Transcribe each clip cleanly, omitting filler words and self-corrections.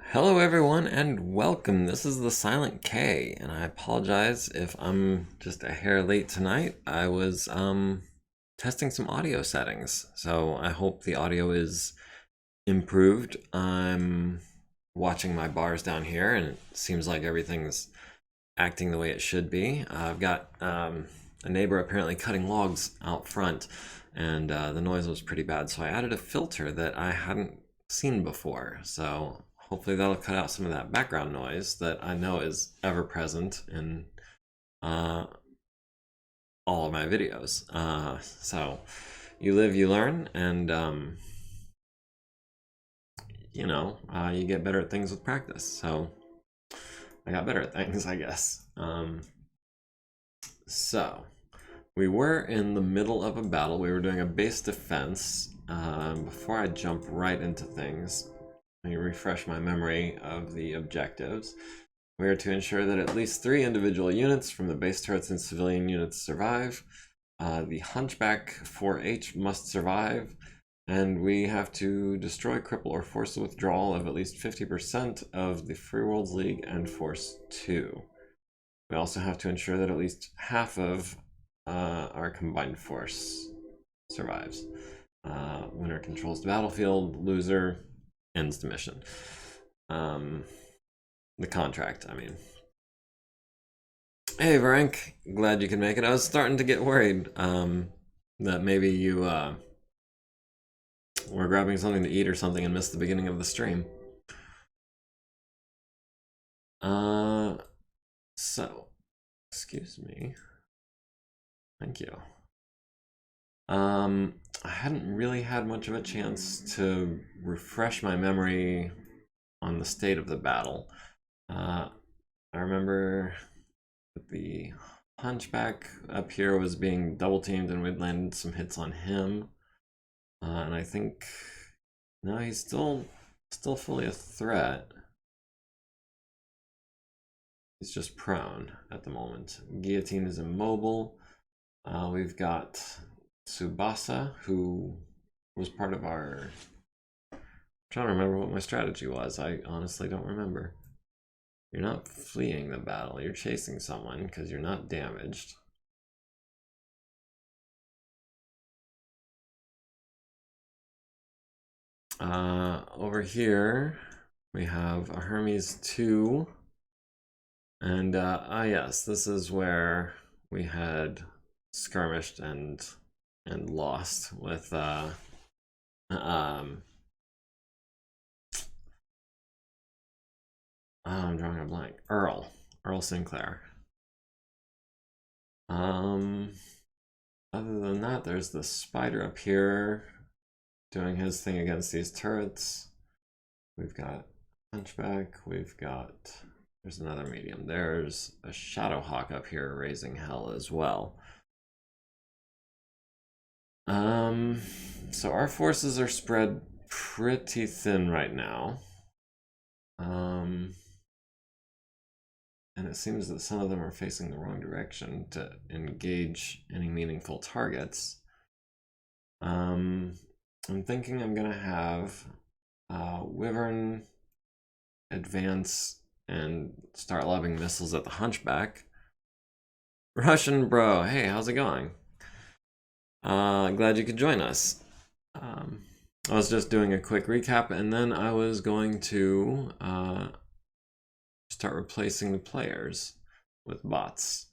Hello, everyone, and welcome. This is the Silent K, and I apologize if I'm just a hair late tonight. I was testing some audio settings, so I hope the audio is improved. I'm watching my bars down here, and it seems like everything's acting the way it should be. I've got a neighbor apparently cutting logs out front, and the noise was pretty bad, so I added a filter that I hadn't seen before. So hopefully that'll cut out some of that background noise that I know is ever present in uh, all of my videos. So you live, you learn, and you get better at things with practice. So I got better at things, I guess. So we were in the middle of a battle. We were doing a base defense. Before I jump right into things, let me refresh my memory of the objectives. We are to ensure that at least 3 individual units from the base turrets and civilian units survive. The Hunchback 4H must survive, and we have to destroy, cripple, or force the withdrawal of at least 50% of the Free Worlds League and Force 2. We also have to ensure that at least half of our combined force survives. Winner controls the battlefield, loser ends the mission. The contract, I mean. Hey, Varenk, glad you can make it. I was starting to get worried that maybe you were grabbing something to eat or something and missed the beginning of the stream. So, excuse me. Thank you. I hadn't really had much of a chance to refresh my memory on the state of the battle. I remember that the Hunchback up here was being double teamed and we'd landed some hits on him. And I think, no, he's still fully a threat. He's just prone at the moment. Guillotine is immobile. We've got Tsubasa, who was part of our... I'm trying to remember what my strategy was. I honestly don't remember. You're not fleeing the battle. You're chasing someone because you're not damaged. Over here, we have a Hermes 2. And, yes, this is where we had skirmished and lost with, I'm drawing a blank. Earl Sinclair. Other than that, there's the spider up here doing his thing against these turrets. We've got Hunchback. We've got... There's another medium. There's a Shadowhawk up here raising hell as well. So our forces are spread pretty thin right now. And it seems that some of them are facing the wrong direction to engage any meaningful targets. I'm thinking I'm gonna have Wyvern advance and start lobbing missiles at the Hunchback. Russian bro, hey, how's it going? Glad you could join us. I was just doing a quick recap, and then I was going to start replacing the players with bots.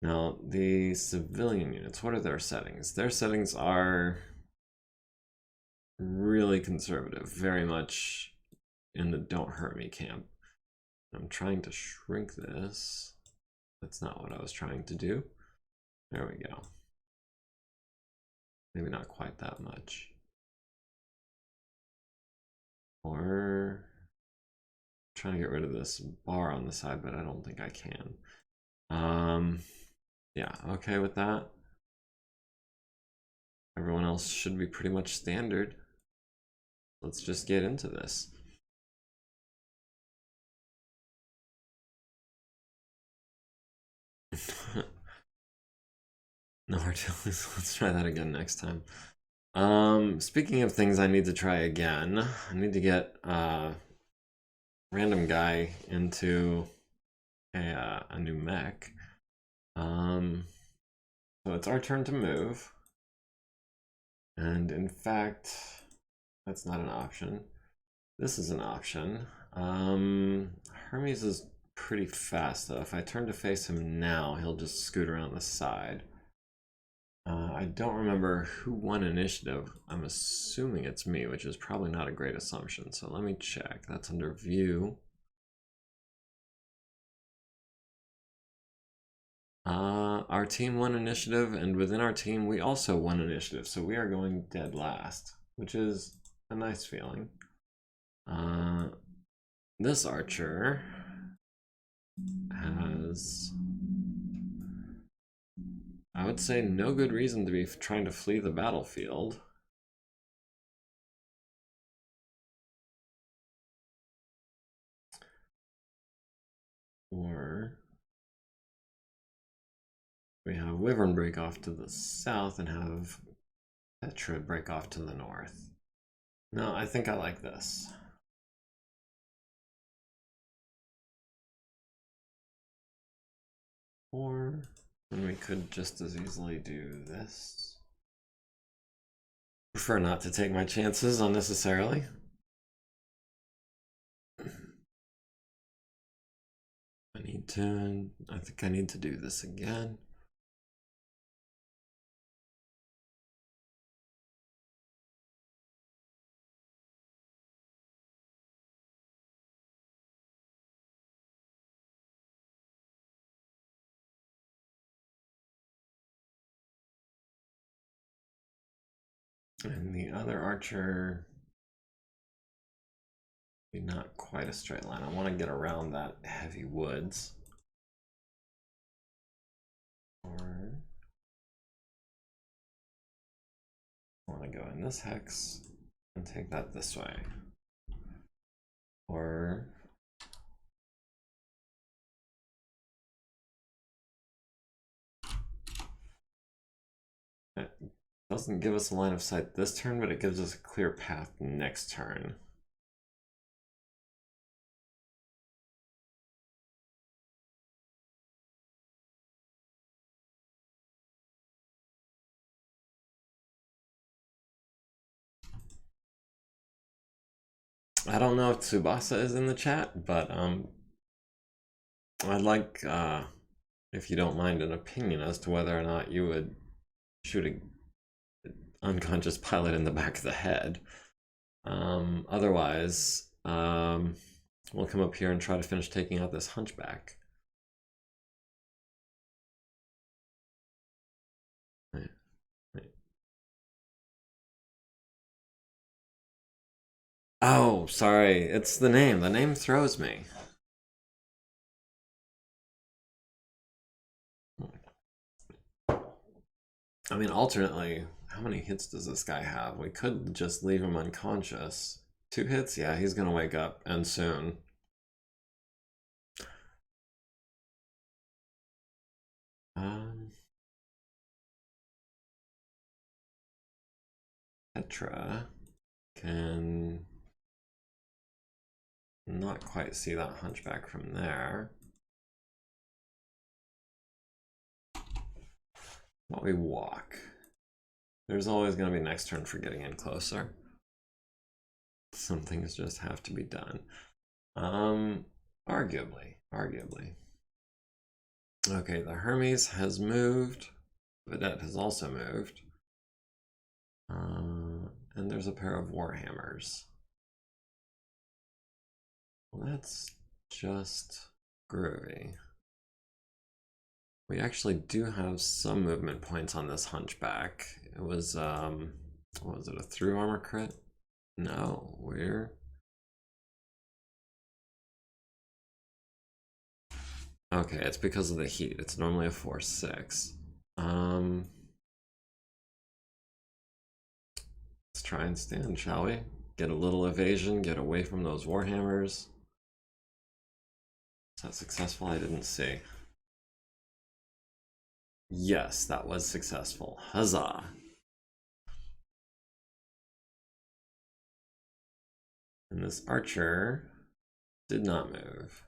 Now, the civilian units, what are their settings? Their settings are really conservative, very much in the don't hurt me camp. I'm trying to shrink this. That's not what I was trying to do. There we go. Maybe not quite that much. Or trying to get rid of this bar on the side, but I don't think I can. Yeah, okay with that. Everyone else should be pretty much standard. Let's just get into this. No hard feelings. Let's try that again next time. Speaking of things I need to try again, I need to get random guy into a new mech. So it's our turn to move. And in fact, that's not an option. This is an option. Hermes is pretty fast though. If I turn to face him now, he'll just scoot around the side. I don't remember who won initiative. I'm assuming it's me, which is probably not a great assumption. So let me check. That's under view. Our team won initiative, and within our team, we also won initiative. So we are going dead last, which is a nice feeling. This archer has, I would say, no good reason to be trying to flee the battlefield. Or we have Wyvern break off to the south and have Petra break off to the north. No, I think I like this. Or then we could just as easily do this. Prefer not to take my chances unnecessarily. I think I need to do this again. And the other archer, not quite a straight line. I want to get around that heavy woods. Or I want to go in this hex and take that this way. Or it doesn't give us a line of sight this turn, but it gives us a clear path next turn. I don't know if Tsubasa is in the chat, but I'd like, if you don't mind, an opinion as to whether or not you would shoot an unconscious pilot in the back of the head. Otherwise, we'll come up here and try to finish taking out this hunchback. Oh, sorry. It's the name. The name throws me. I mean, alternately, how many hits does this guy have? We could just leave him unconscious. 2 hits? Yeah, he's gonna wake up, and soon. Petra can not quite see that hunchback from there. But we walk. There's always going to be next turn for getting in closer. Some things just have to be done. Arguably. Okay, the Hermes has moved. Vedette has also moved. And there's a pair of Warhammers. Well, that's just groovy. We actually do have some movement points on this hunchback. It was, what was it, a through armor crit? No, we're... Okay, it's because of the heat. It's normally a 4/6. Let's try and stand, shall we? Get a little evasion, get away from those Warhammers. Is that successful? I didn't see. Yes, that was successful. Huzzah! And this archer did not move,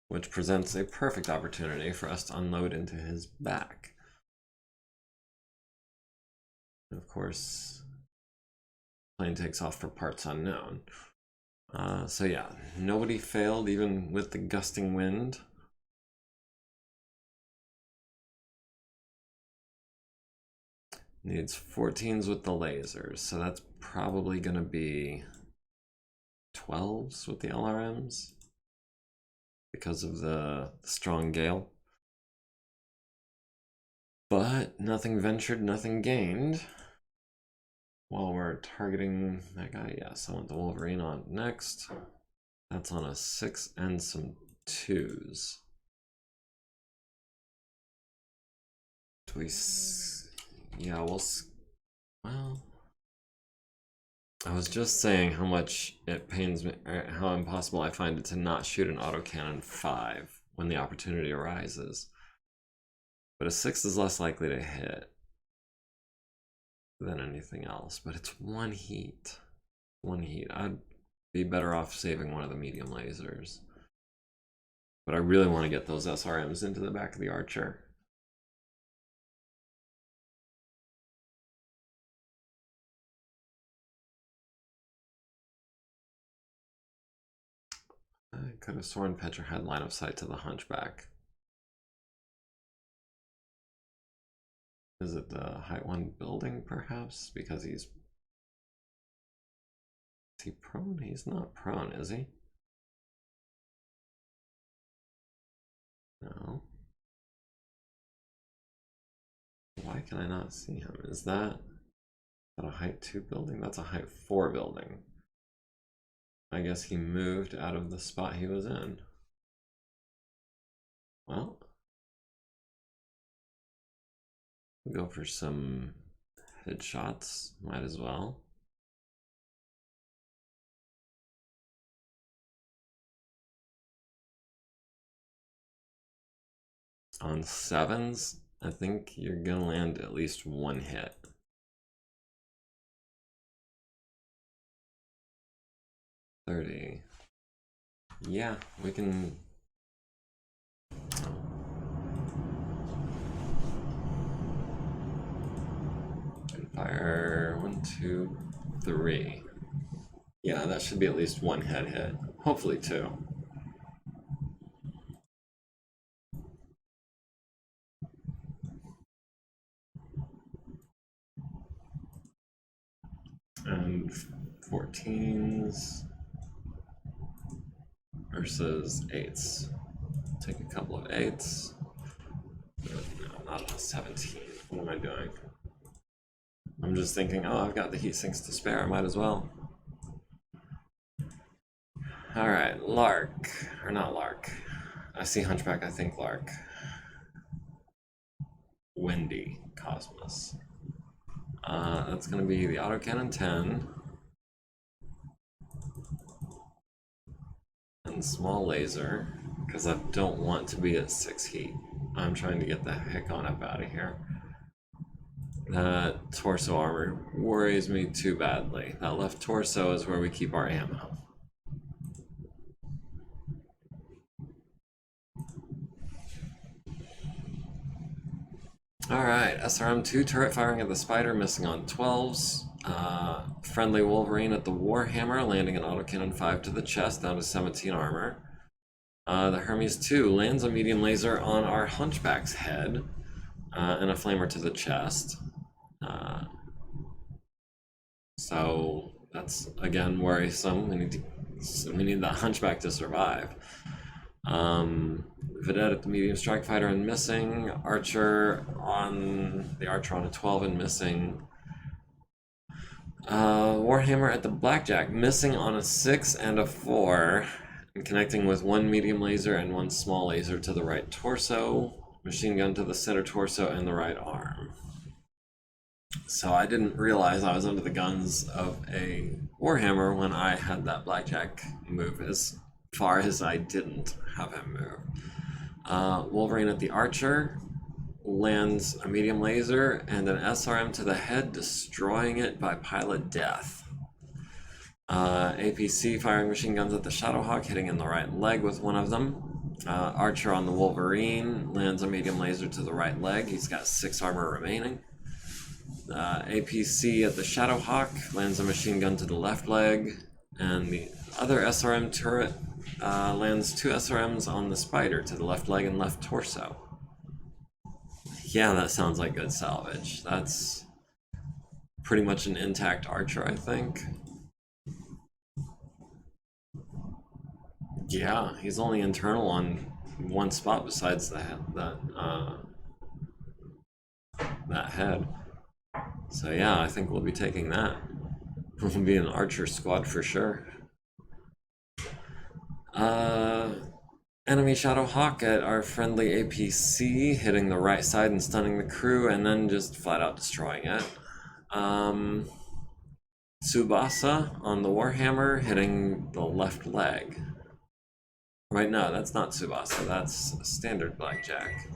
which presents a perfect opportunity for us to unload into his back. And of course, plane takes off for parts unknown. So yeah, nobody failed even with the gusting wind. Needs 14s with the lasers, so that's probably gonna be 12s with the LRMs because of the strong gale. But nothing ventured, nothing gained. While we're targeting that guy, yes, I want the Wolverine on next. That's on a 6 and some 2s. Do we... Yeah, well, I was just saying how much it pains me, or how impossible I find it to not shoot an autocannon 5 when the opportunity arises. But a 6 is less likely to hit than anything else, but it's one heat. One heat. I'd be better off saving one of the medium lasers. But I really want to get those SRMs into the back of the Archer. I could have sworn Petra had line of sight to the Hunchback. Is it the height 1 building, perhaps? Because he's... Is he prone? He's not prone, is he? No. Why can I not see him? Is that a height 2 building? That's a height 4 building. I guess he moved out of the spot he was in. Well, we'll go for some headshots. Might as well. On 7s, I think you're gonna land at least one hit. $30. Yeah, we can... Fire 1, 2, 3. Yeah, that should be at least one head hit. Hopefully 2. And 14s versus 8s. Take a couple of 8s. No, not a 17. What am I doing? I'm just thinking, oh, I've got the heat sinks to spare. I might as well. Alright, Lark. Or not Lark. I see Hunchback, I think Lark. Windy Cosmos. That's going to be the autocannon 10. And small laser. Because I don't want to be at 6 heat. I'm trying to get the heck on up out of here. That torso armor worries me too badly. That left torso is where we keep our ammo. Alright, SRM-2 turret firing at the Spider, missing on 12s. Friendly Wolverine at the Warhammer, landing an autocannon 5 to the chest, down to 17 armor. The Hermes 2 lands a medium laser on our Hunchback's head, and a flamer to the chest. So that's again worrisome. We need that Hunchback to survive. Vedette at the medium strike fighter and missing. Archer on a 12 and missing. Warhammer at the Blackjack, missing on a 6 and a 4, and connecting with one medium laser and one small laser to the right torso. Machine gun to the center torso and the right arm. So I didn't realize I was under the guns of a Warhammer when I had that Blackjack move as far as I didn't have him move. Wolverine at the Archer lands a medium laser and an SRM to the head, destroying it by pilot death. APC firing machine guns at the Shadowhawk, hitting in the right leg with one of them. Archer on the Wolverine lands a medium laser to the right leg. He's got 6 armor remaining. APC at the Shadowhawk lands a machine gun to the left leg, and the other SRM turret lands 2 SRMs on the Spider to the left leg and left torso. Yeah, that sounds like good salvage. That's pretty much an intact Archer, I think. Yeah, he's only internal on one spot besides that head. So yeah, I think we'll be taking that. We'll be an Archer squad for sure. Enemy Shadowhawk at our friendly APC, hitting the right side and stunning the crew, and then just flat out destroying it. Tsubasa on the Warhammer, hitting the left leg. Right, no, that's not Tsubasa, that's standard Blackjack.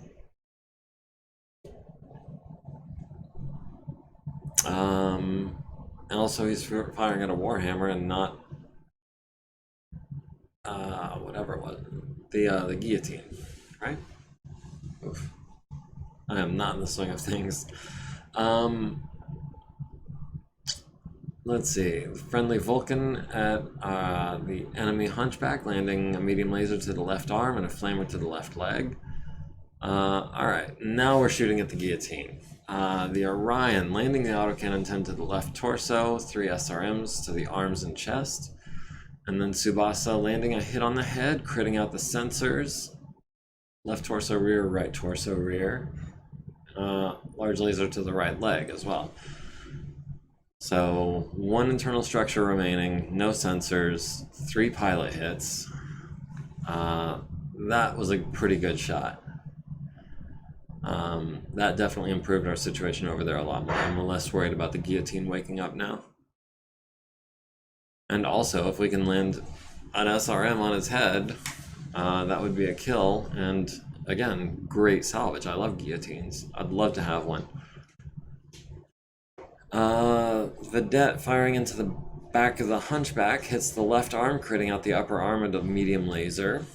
And also he's firing at a Warhammer and not whatever it was, the guillotine, right? Oof. I am not in the swing of things. Let's see, friendly Vulcan at the enemy Hunchback, landing a medium laser to the left arm and a flamer to the left leg. Alright, now we're shooting at the guillotine. The Orion, landing the autocannon 10 to the left torso, 3 SRMs to the arms and chest. And then Tsubasa landing a hit on the head, critting out the sensors. Left torso rear, right torso rear. Large laser to the right leg as well. So 1 internal structure remaining, no sensors, 3 pilot hits. That was a pretty good shot. That definitely improved our situation over there a lot more. I'm less worried about the guillotine waking up now. And also, if we can land an SRM on his head, that would be a kill. And again, great salvage. I love guillotines. I'd love to have one. Vedette firing into the back of the Hunchback, hits the left arm, critting out the upper arm with a medium laser.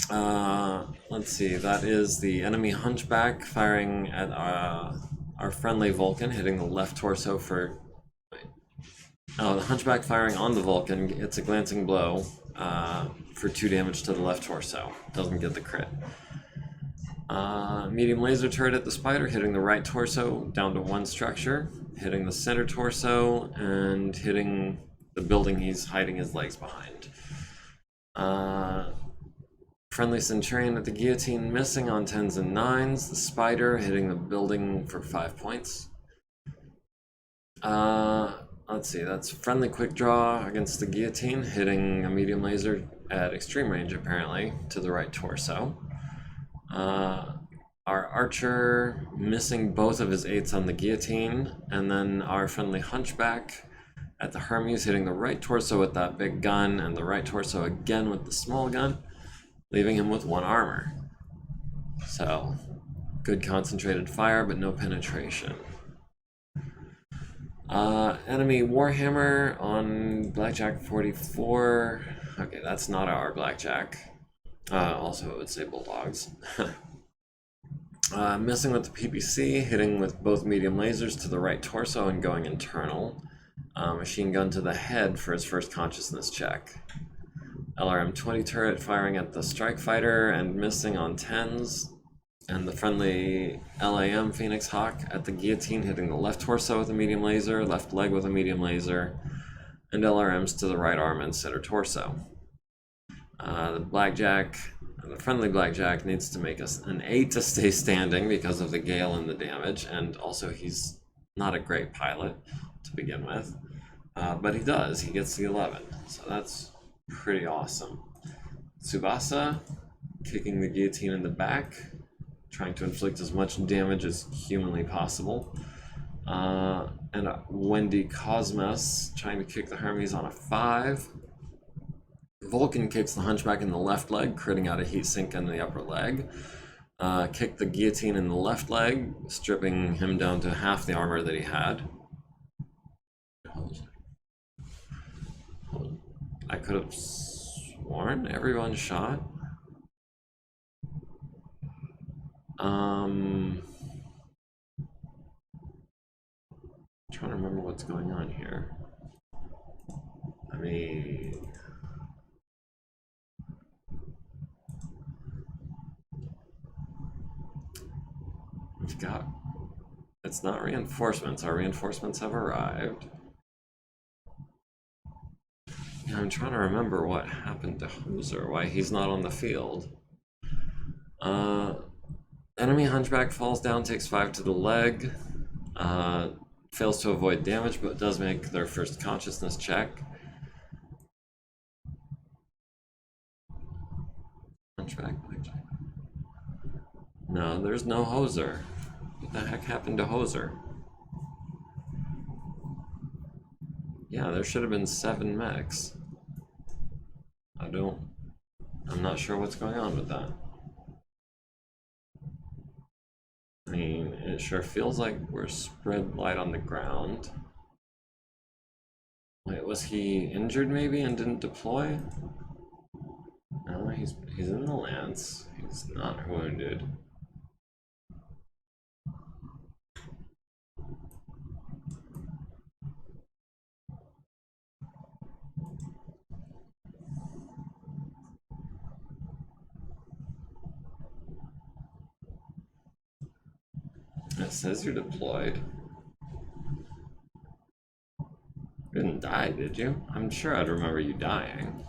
Let's see, that is the enemy Hunchback firing at our friendly Vulcan, hitting the left torso for... the Hunchback firing on the Vulcan, it's a glancing blow for 2 damage to the left torso. Doesn't get the crit. Medium laser turret at the Spider, hitting the right torso down to 1 structure, hitting the center torso, and hitting the building he's hiding his legs behind. Friendly Centurion at the guillotine, missing on 10s and 9s. The Spider hitting the building for 5 points. Let's see, that's friendly quick draw against the guillotine, hitting a medium laser at extreme range apparently to the right torso. Our Archer missing both of his 8s on the guillotine, and then our friendly Hunchback at the Hermes hitting the right torso with that big gun and the right torso again with the small gun, leaving him with 1 armor. So, good concentrated fire, but no penetration. Enemy Warhammer on Blackjack 44. Okay, that's not our Blackjack. Also, it would say Bulldogs. Missing with the PPC, hitting with both medium lasers to the right torso and going internal. Machine gun to the head for his first consciousness check. LRM-20 turret firing at the Strike Fighter and missing on 10s. And the friendly LAM Phoenix Hawk at the guillotine, hitting the left torso with a medium laser, left leg with a medium laser, and LRMs to the right arm and center torso. The friendly Blackjack needs to make us an 8 to stay standing because of the gale and the damage, and also he's not a great pilot to begin with, but he does. He gets the 11, so that's pretty awesome. Tsubasa kicking the guillotine in the back, trying to inflict as much damage as humanly possible. And Wendy Cosmos trying to kick the Hermes on a 5. Vulcan kicks the Hunchback in the left leg, critting out a heat sink in the upper leg. Kicked the guillotine in the left leg, stripping him down to half the armor that he had. I could have sworn everyone shot. I'm trying to remember what's going on here. I mean, we've got, it's not reinforcements. Our reinforcements have arrived. Yeah, I'm trying to remember what happened to Hoser, why he's not on the field. Enemy Hunchback falls down, takes 5 to the leg, fails to avoid damage, but does make their first consciousness check. Hunchback, no, there's no Hoser. What the heck happened to Hoser? Yeah, there should have been 7 mechs. I'm not sure what's going on with that. I mean, it sure feels like we're spread light on the ground. Wait, was he injured maybe and didn't deploy? No, he's in the lance. He's not wounded. It says you're deployed. You didn't die, did you? I'm sure I'd remember you dying.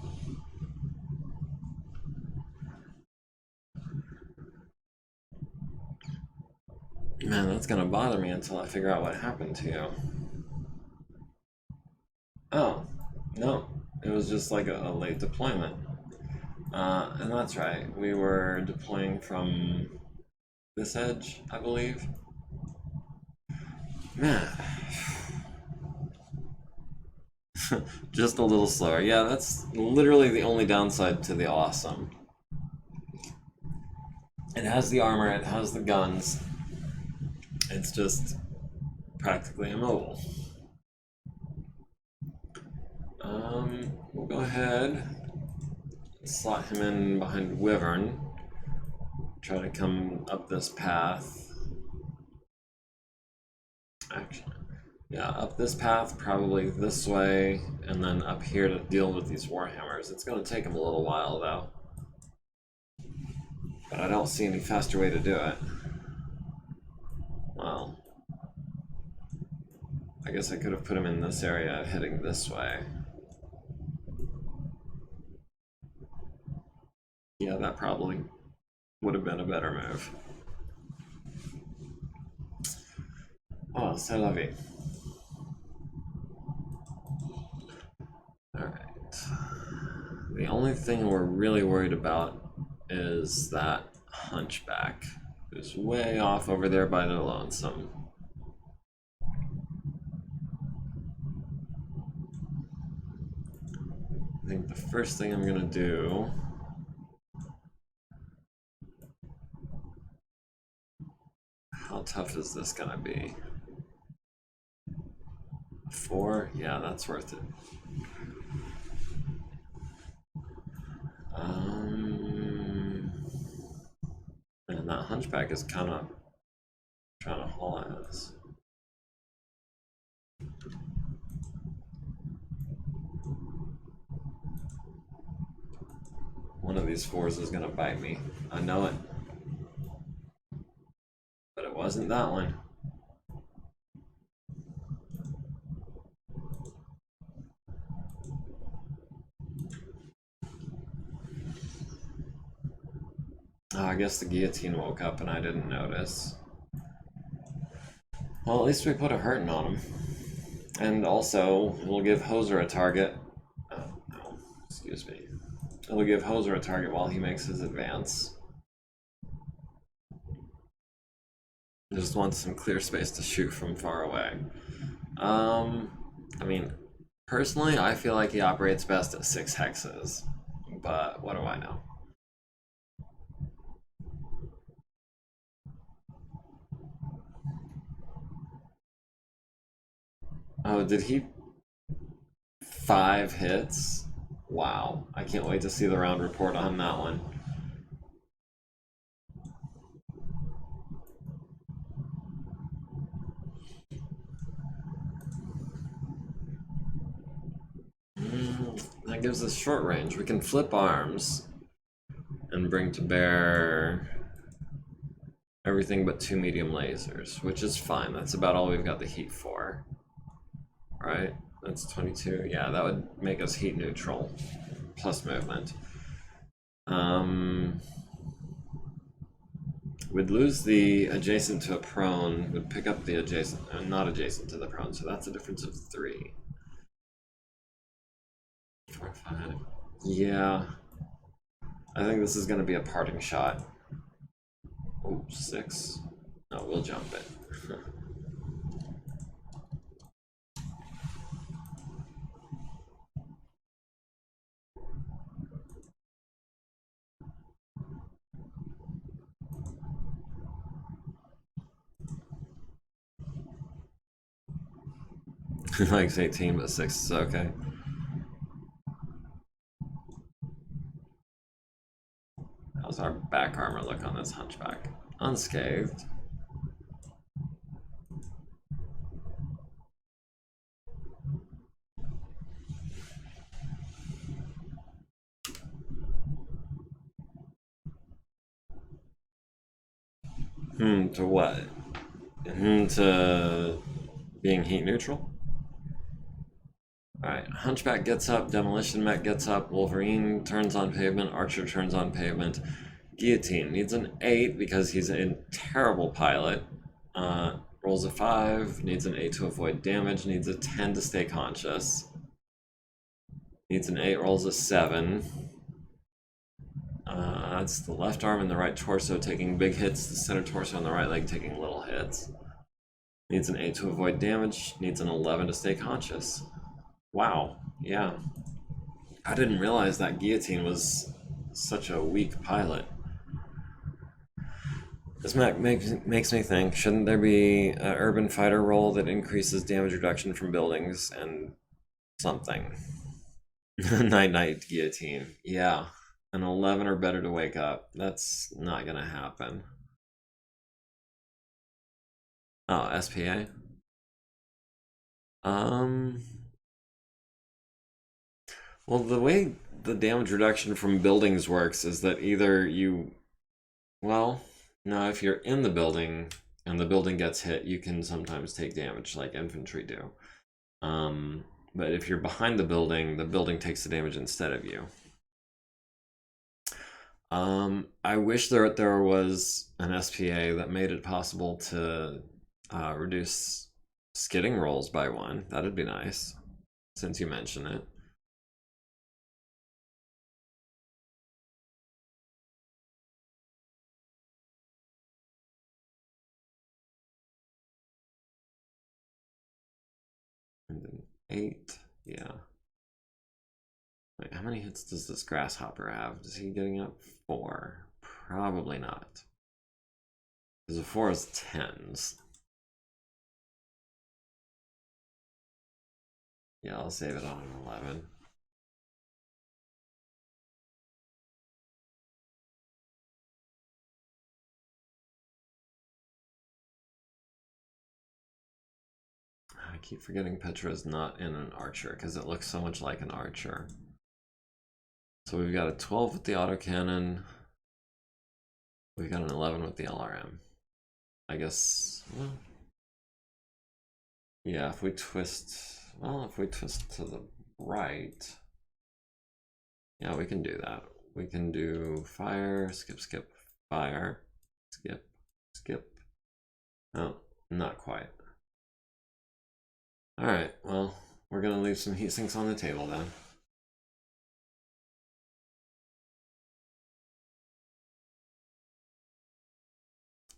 Man, that's gonna bother me until I figure out what happened to you. Oh, no. It was just like a late deployment. And that's right. We were deploying from this edge, I believe. Man. Just a little slower. Yeah, that's literally the only downside to the awesome. It has the armor, it has the guns. It's just practically immobile. We'll go ahead and slot him in behind Wyvern. Try to come up this path. Actually, yeah, up this path, probably this way, and then up here to deal with these Warhammers. It's going to take him a little while, though. But I don't see any faster way to do it. Well, I guess I could have put him in this area, heading this way. Yeah, that probably would have been a better move. Oh, c'est la vie. Alright. The only thing we're really worried about is that Hunchback, who's way off over there by the lonesome. I think the first thing I'm gonna do how tough is this gonna be? 4? Yeah, that's worth it. And that Hunchback is kind of trying to haul at us. One of these 4s is gonna bite me. I know it. But it wasn't that one. Oh, I guess the guillotine woke up and I didn't notice. Well, at least we put a hurting on him. And also, we'll give Hoser a target. No, excuse me. It'll give Hoser a target while he makes his advance. Just wants some clear space to shoot from far away. I mean, personally, I feel like he operates best at 6 hexes. But what do I know? Oh, did he 5 hits? Wow, I can't wait to see the round report on that one. That gives us short range. We can flip arms and bring to bear everything but 2 medium lasers, which is fine. That's about all we've got the heat for. Right? That's 22. Yeah, that would make us heat neutral. Plus movement. We'd lose the adjacent to a prone, would pick up the adjacent, not adjacent to the prone, so that's a difference of 3. 4, 5. Yeah. I think this is going to be a parting shot. Oh, 6. No, we'll jump it. Likes 18, but 6 is okay. How's our back armor look on this hunchback? Unscathed. To what? To being heat neutral? Alright, Hunchback gets up, Demolition Mech gets up, Wolverine turns on pavement, Archer turns on pavement. Guillotine needs an 8 because he's a terrible pilot. Rolls a 5, needs an 8 to avoid damage, needs a 10 to stay conscious. Needs an 8, rolls a 7. That's the left arm and the right torso taking big hits, the center torso and the right leg taking little hits. Needs an 8 to avoid damage, needs an 11 to stay conscious. Wow, yeah. I didn't realize that Guillotine was such a weak pilot. This makes me think, shouldn't there be an urban fighter role that increases damage reduction from buildings and something? Night Guillotine. Yeah. An 11 or better to wake up. That's not gonna happen. Oh, SPA? Um... Well, the way the damage reduction from buildings works is that either you... Well, no, if you're in the building and the building gets hit, you can sometimes take damage like infantry do. But if you're behind the building takes the damage instead of you. I wish there was an SPA that made it possible to reduce skidding rolls by 1. That'd be nice, since you mention it. And then 8, yeah. Wait, how many hits does this grasshopper have? Is he getting up? 4. Probably not. Because a 4 is 10s. Yeah, I'll save it on an 11. I keep forgetting Petra is not in an archer because it looks so much like an archer. So we've got a 12 with the autocannon. We've got an 11 with the LRM. I guess, well, yeah, if we twist to the right, yeah, we can do that. We can do fire, skip, skip, fire, skip, skip. Oh, not quite. All right, well, we're gonna leave some heat sinks on the table then.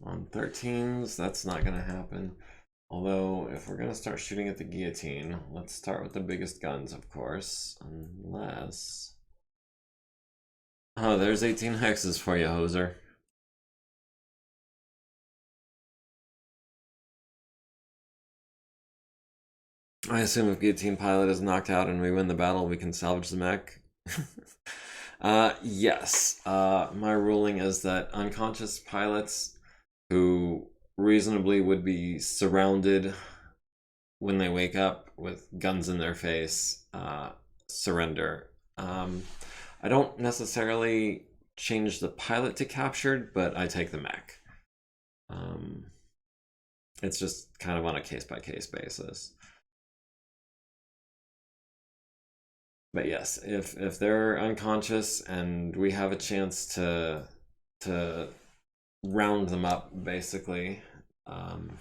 On 13s, that's not gonna happen. Although, if we're gonna start shooting at the guillotine, let's start with the biggest guns, of course. Unless... Oh, there's 18 hexes for you, hoser. I assume if Guillotine Pilot is knocked out and we win the battle, we can salvage the mech. Yes. My ruling is that unconscious pilots who reasonably would be surrounded when they wake up with guns in their face surrender. I don't necessarily change the pilot to captured, but I take the mech. Um, it's just kind of on a case by case basis. But yes, if they're unconscious and we have a chance to round them up, basically, um,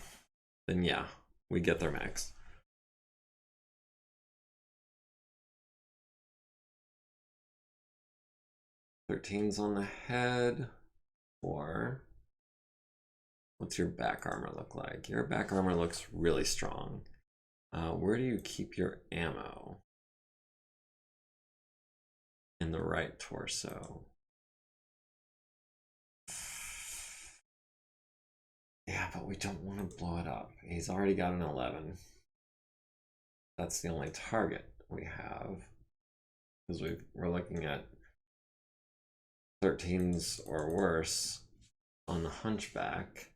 then yeah, we get their max. 13's on the head, or what's your back armor look like? Your back armor looks really strong. Where do you keep your ammo? In the right torso. Yeah, but we don't want to blow it up. He's already got an 11. That's the only target we have. Because we're looking at 13s or worse on the hunchback.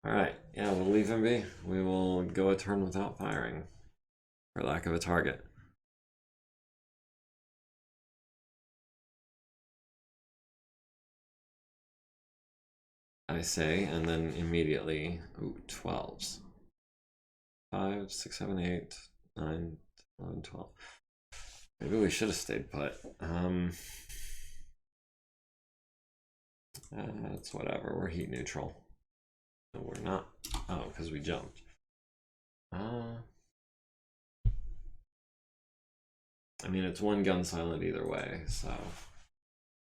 Alright, yeah, we'll leave him be. We will go a turn without firing. For lack of a target. I say, and then immediately, ooh, 12s. 5, 6, 7, 8, 9, 11, 12. Maybe we should have stayed put. It's whatever. We're heat neutral. No, we're not. Oh, because we jumped. I mean, it's one gun silent either way, so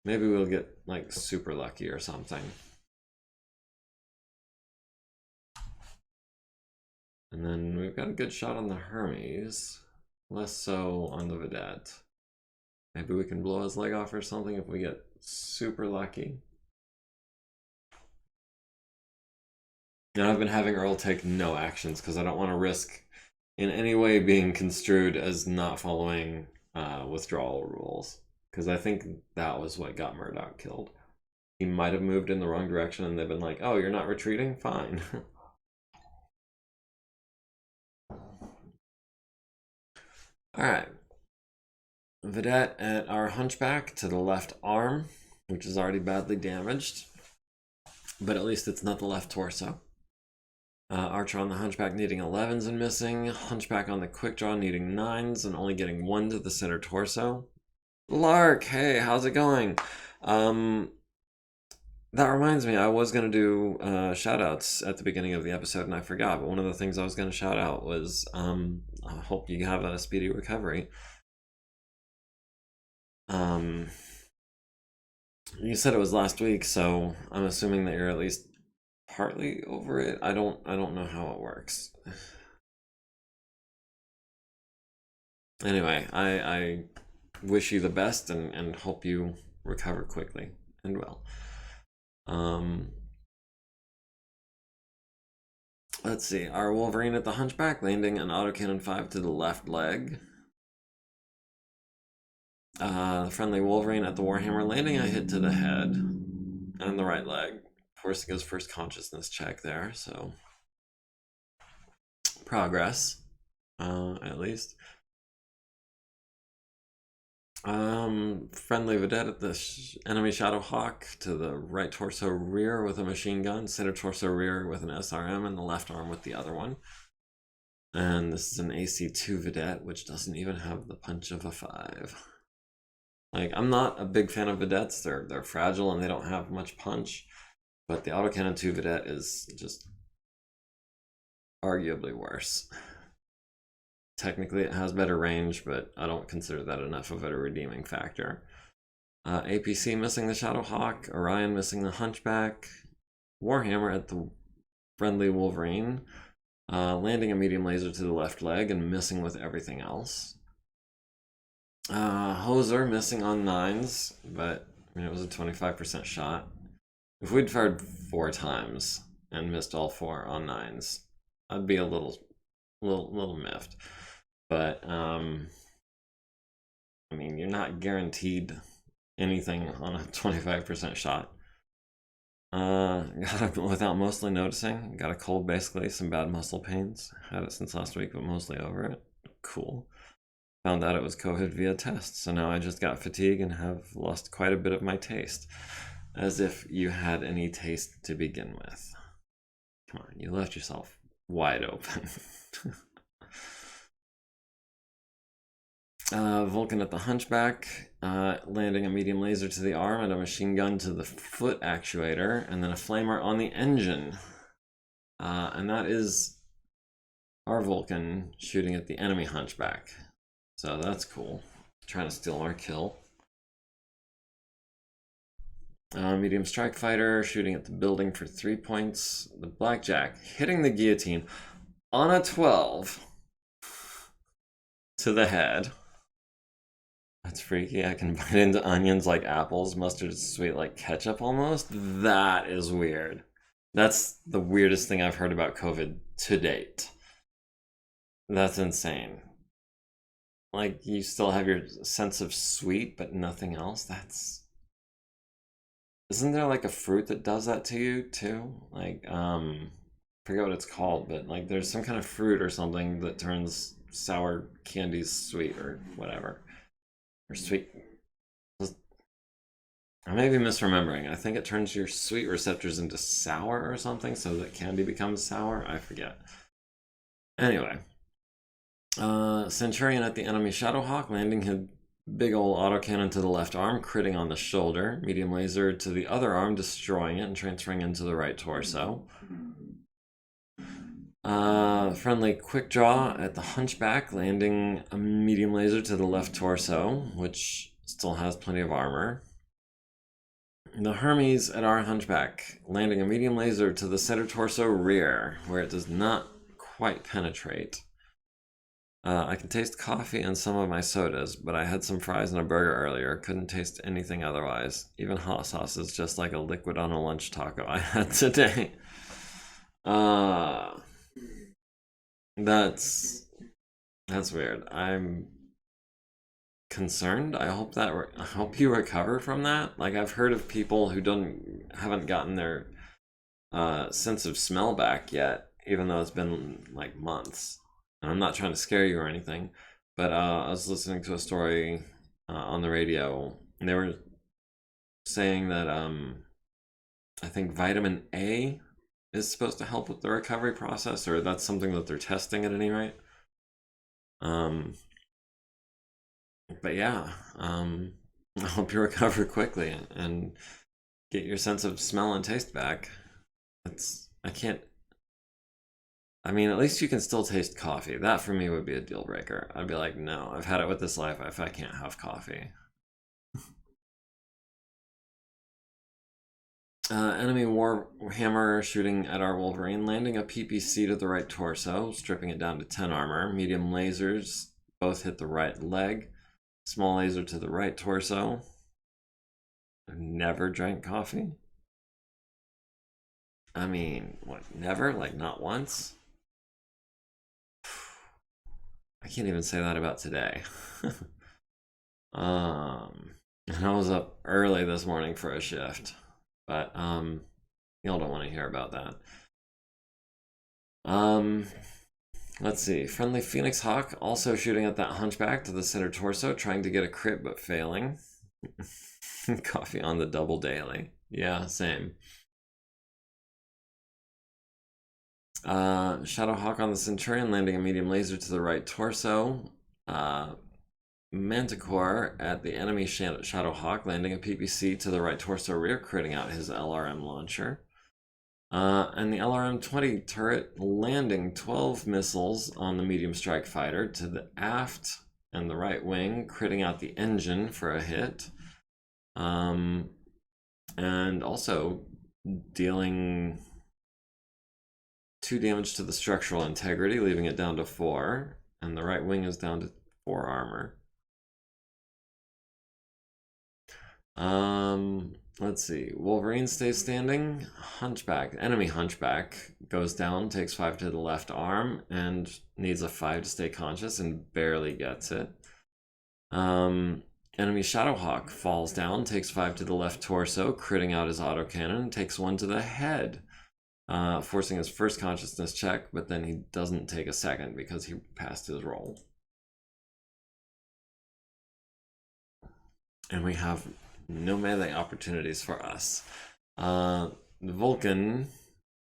maybe we'll get like super lucky or something. And then we've got a good shot on the Hermes, less so on the Vedette. Maybe we can blow his leg off or something if we get super lucky. And I've been having Earl take no actions because I don't want to risk in any way being construed as not following withdrawal rules. Because I think that was what got Murdoch killed. He might have moved in the wrong direction and they've been like, oh, you're not retreating? Fine. Alright. Vedette at our hunchback to the left arm, which is already badly damaged. But at least it's not the left torso. Archer on the hunchback needing 11s and missing. Hunchback on the quick draw needing 9s and only getting 1 to the center torso. Lark, hey, how's it going? That reminds me, I was going to do shout outs at the beginning of the episode and I forgot, but one of the things I was going to shout out was I hope you have a speedy recovery. You said it was last week, so I'm assuming that you're at least partly over it. I don't know how it works. Anyway, I wish you the best and hope you recover quickly and well. Let's see, our Wolverine at the hunchback landing an autocannon 5 to the left leg. The friendly Wolverine at the Warhammer landing a hit to the head and the right leg, forcing his first consciousness check there, so progress, at least. Friendly Vedette at the enemy Shadow Hawk to the right torso rear with a machine gun, center torso rear with an SRM, and the left arm with the other one. And this is an AC2 Vedette, which doesn't even have the punch of a 5. Like, I'm not a big fan of Vedettes. They're fragile and they don't have much punch. But the Autocannon 2 Vedette is just arguably worse. Technically, it has better range, but I don't consider that enough of a redeeming factor. APC missing the Shadow Hawk, Orion missing the Hunchback, Warhammer at the friendly Wolverine, landing a medium laser to the left leg and missing with everything else. Hoser missing on 9s, but I mean, it was a 25% shot. If we'd fired 4 times and missed all 4 on 9s, I'd be a little miffed. But I mean, you're not guaranteed anything on a 25% shot. Got it without mostly noticing. Got a cold, basically, some bad muscle pains. Had it since last week, but mostly over it. Cool. Found out it was COVID via test, so now I just got fatigue and have lost quite a bit of my taste. As if you had any taste to begin with. Come on, you left yourself wide open. Vulcan at the Hunchback, landing a medium laser to the arm and a machine gun to the foot actuator, and then a flamer on the engine. And that is our Vulcan shooting at the enemy Hunchback. So that's cool. Trying to steal our kill. Medium strike fighter shooting at the building for 3 points. The Blackjack hitting the guillotine on a 12 to the head. That's freaky. I can bite into onions like apples. Mustard is sweet like ketchup almost. That is weird. That's the weirdest thing I've heard about COVID to date. That's insane. Like, you still have your sense of sweet, but nothing else? That's... Isn't there like a fruit that does that to you too? Like, forget what it's called, but like there's some kind of fruit or something that turns sour candies sweet or whatever. Or sweet. I may be misremembering. I think it turns your sweet receptors into sour or something so that candy becomes sour. I forget. Anyway. Centurion at the enemy Shadowhawk, landing his big old autocannon to the left arm, critting on the shoulder. Medium laser to the other arm, destroying it and transferring into the right torso. Friendly quick draw at the Hunchback, landing a medium laser to the left torso, which still has plenty of armor. The Hermes at our Hunchback, landing a medium laser to the center torso rear, where it does not quite penetrate. I can taste coffee in some of my sodas, but I had some fries and a burger earlier. Couldn't taste anything otherwise. Even hot sauce is just like a liquid on a lunch taco I had today. That's weird. I'm concerned. I hope you recover from that. Like, I've heard of people who haven't gotten their sense of smell back yet, even though it's been like months. And I'm not trying to scare you or anything, but I was listening to a story on the radio, and they were saying that I think vitamin A is supposed to help with the recovery process, or that's something that they're testing at any rate. But yeah, I hope you recover quickly and get your sense of smell and taste back. I mean, at least you can still taste coffee. That for me would be a deal breaker. I'd be like, no, I've had it with this life if I can't have coffee. Enemy Warhammer shooting at our Wolverine, landing a PPC to the right torso, stripping it down to 10 armor. Medium lasers both hit the right leg. Small laser to the right torso. I've never drank coffee. I mean, what, never? Like, not once? I can't even say that about today. And I was up early this morning for a shift, but y'all don't want to hear about that. Let's see. Friendly Phoenix Hawk also shooting at that Hunchback to the center torso, trying to get a crit but failing. Coffee on the double daily. Yeah, same. Shadowhawk on the Centurion, landing a medium laser to the right torso. Manticore at the enemy Shadowhawk, landing a PPC to the right torso rear, critting out his LRM launcher. And the LRM-20 turret landing 12 missiles on the medium strike fighter to the aft and the right wing, critting out the engine for a hit. And also dealing 2 damage to the structural integrity, leaving it down to 4. And the right wing is down to 4 armor. Let's see. Wolverine stays standing. Hunchback, enemy Hunchback goes down, takes 5 to the left arm, and needs a 5 to stay conscious and barely gets it. Enemy Shadowhawk falls down, takes 5 to the left torso, critting out his autocannon, takes 1 to the head, forcing his first consciousness check, but then he doesn't take a second because he passed his roll. And we have no melee opportunities for us. The Vulcan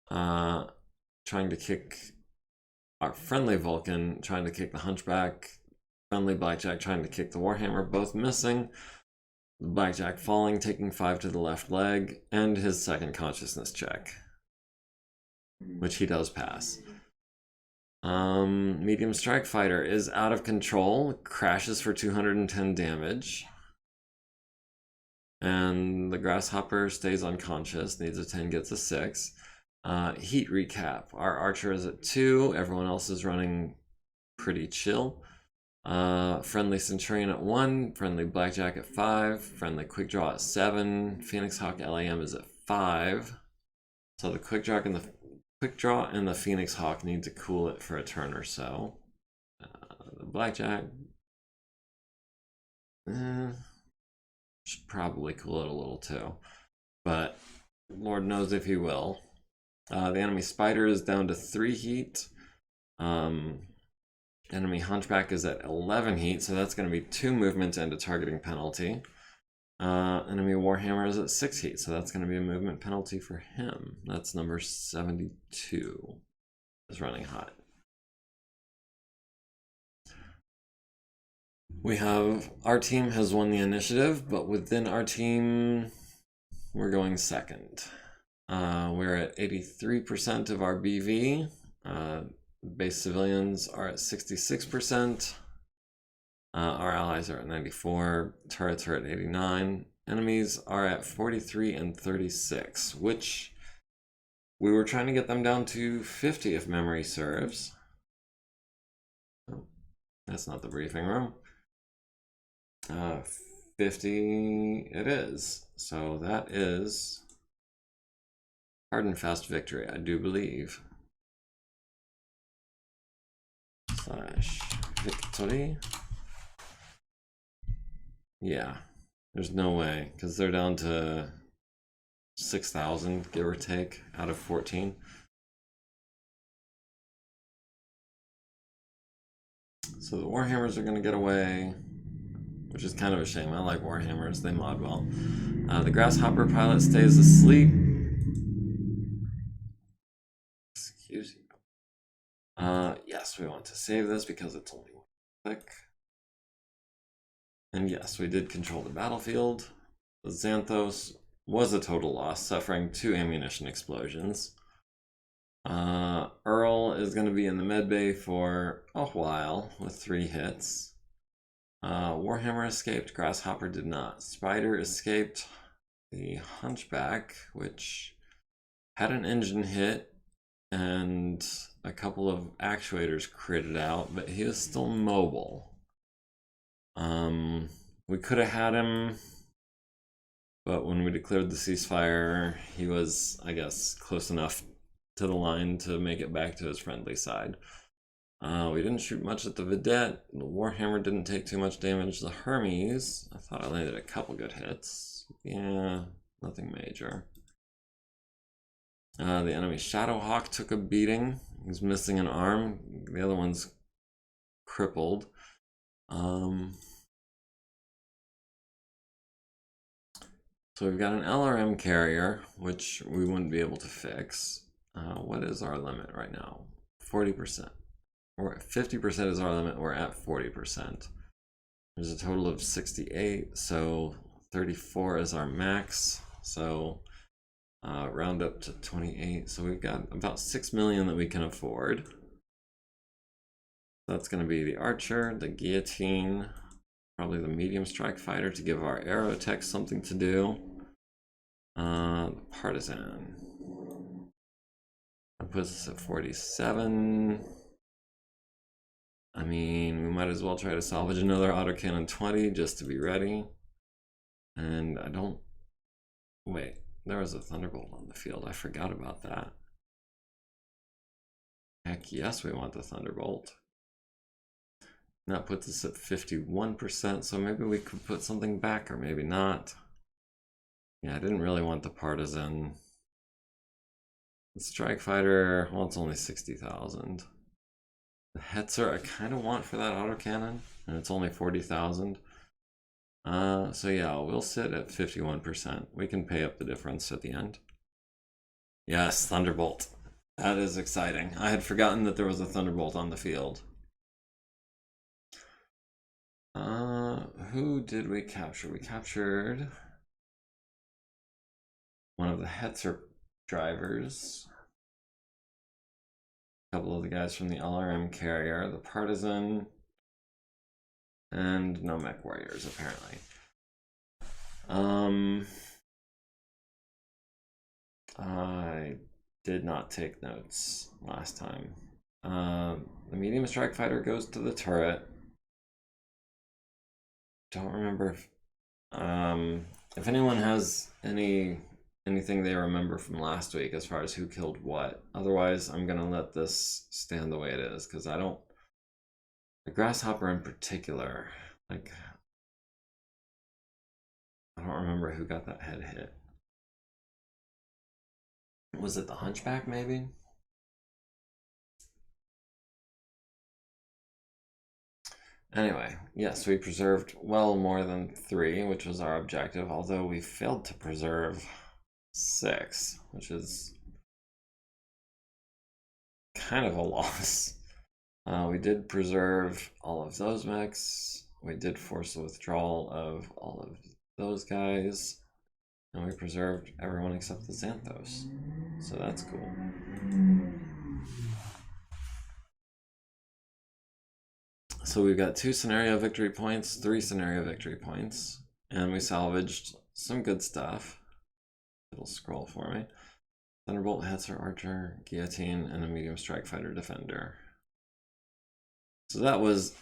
trying to kick our friendly Vulcan, trying to kick the Hunchback, friendly Blackjack trying to kick the Warhammer, both missing. The Blackjack falling, taking 5 to the left leg, and his second consciousness check, which he does pass. Medium Strike Fighter is out of control, crashes for 210 damage. And the Grasshopper stays unconscious, needs a 10, gets a 6. Heat recap. Our Archer is at 2, everyone else is running pretty chill. Friendly Centurion at 1, friendly Blackjack at 5, friendly Quick Draw at 7, Phoenix Hawk LAM is at 5. So the Quick Draw and the Phoenix Hawk need to cool it for a turn or so. The Blackjack should probably cool it a little too, but Lord knows if he will. The enemy Spider is down to 3 heat. Enemy Hunchback is at 11 heat, so that's going to be 2 movement and a targeting penalty. Enemy Warhammer is at 6 heat, so that's going to be a movement penalty for him. That's number 72 is running hot. We have, our team has won the initiative, but within our team, we're going second. We're at 83% of our BV. Base civilians are at 66%. Our allies are at 94. Turrets are at 89. Enemies are at 43 and 36, which we were trying to get them down to 50 if memory serves. Oh, that's not the briefing room. 50 it is. So that is hard and fast victory, I do believe. /victory. Yeah, there's no way, because they're down to 6,000, give or take, out of 14. So the Warhammers are going to get away, which is kind of a shame. I like Warhammers, they mod well. The Grasshopper pilot stays asleep. Excuse you. Yes, we want to save this because it's only 1 click. And yes, we did control the battlefield. The Xanthos was a total loss, suffering 2 ammunition explosions. Earl is going to be in the medbay for a while with 3 hits. Warhammer escaped, Grasshopper did not. Spider escaped. The Hunchback, which had an engine hit and a couple of actuators critted out, but he was still mobile. We could have had him, but when we declared the ceasefire, he was, I guess, close enough to the line to make it back to his friendly side. We didn't shoot much at the Vedette. The Warhammer didn't take too much damage. The Hermes, I thought I landed a couple good hits. Yeah, nothing major. The enemy Shadowhawk took a beating. He's missing an arm. The other one's crippled. So we've got an LRM carrier, which we wouldn't be able to fix. What is our limit right now? 40%. Or 50% is our limit. We're at 40%. There's a total of 68, so 34 is our max. So round up to 28. So we've got about 6 million that we can afford. That's going to be the Archer, the Guillotine, probably the Medium Strike Fighter to give our Aerotech something to do. The Partisan. That puts us at 47. I mean, we might as well try to salvage another autocannon 20 just to be ready. And I don't... Wait, there was a Thunderbolt on the field. I forgot about that. Heck yes, we want the Thunderbolt. That puts us at 51%, so maybe we could put something back or maybe not. Yeah, I didn't really want the partisan. The strike fighter, well, it's only 60,000. The Hetzer I kind of want for that autocannon, and it's only 40,000. So yeah, we'll sit at 51%. We can pay up the difference at the end. Yes, Thunderbolt. That is exciting. I had forgotten that there was a Thunderbolt on the field. Who did we capture? We captured one of the Hetzer drivers. A couple of the guys from the LRM carrier, the Partisan, and no mech warriors apparently. I did not take notes last time. The medium strike fighter goes to the turret. Don't remember if anyone has anything they remember from last week as far as who killed what. Otherwise, I'm gonna let this stand the way it is because I don't. The grasshopper in particular, like, I don't remember who got that head hit. Was it the hunchback, maybe? Anyway, yes, we preserved well more than 3, which was our objective, although we failed to preserve 6, which is kind of a loss. We did preserve all of those mechs. We did force the withdrawal of all of those guys. And we preserved everyone except the Xanthos. So that's cool. So we've got 2 scenario victory points, 3 scenario victory points. And we salvaged some good stuff. It'll scroll for me. Thunderbolt, Hetzer, Archer, Guillotine, and a medium strike fighter defender. So that was,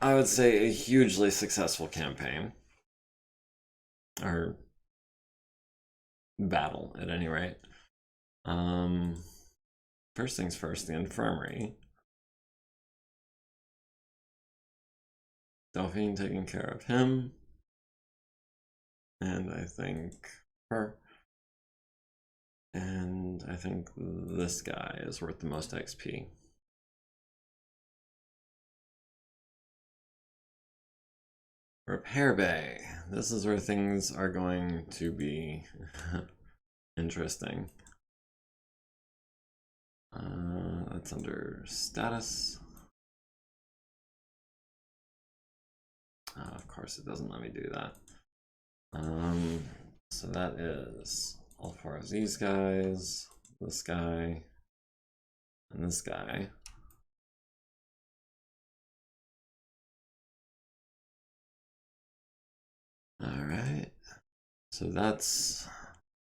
I would say, a hugely successful campaign. Or battle, at any rate. First things first, the infirmary. Delphine taking care of him. And I think her. And I think this guy is worth the most XP. Repair bay. This is where things are going to be interesting. That's under status. Of course it doesn't let me do that. So that is all 4 of these guys, this guy, and this guy. All right, so that's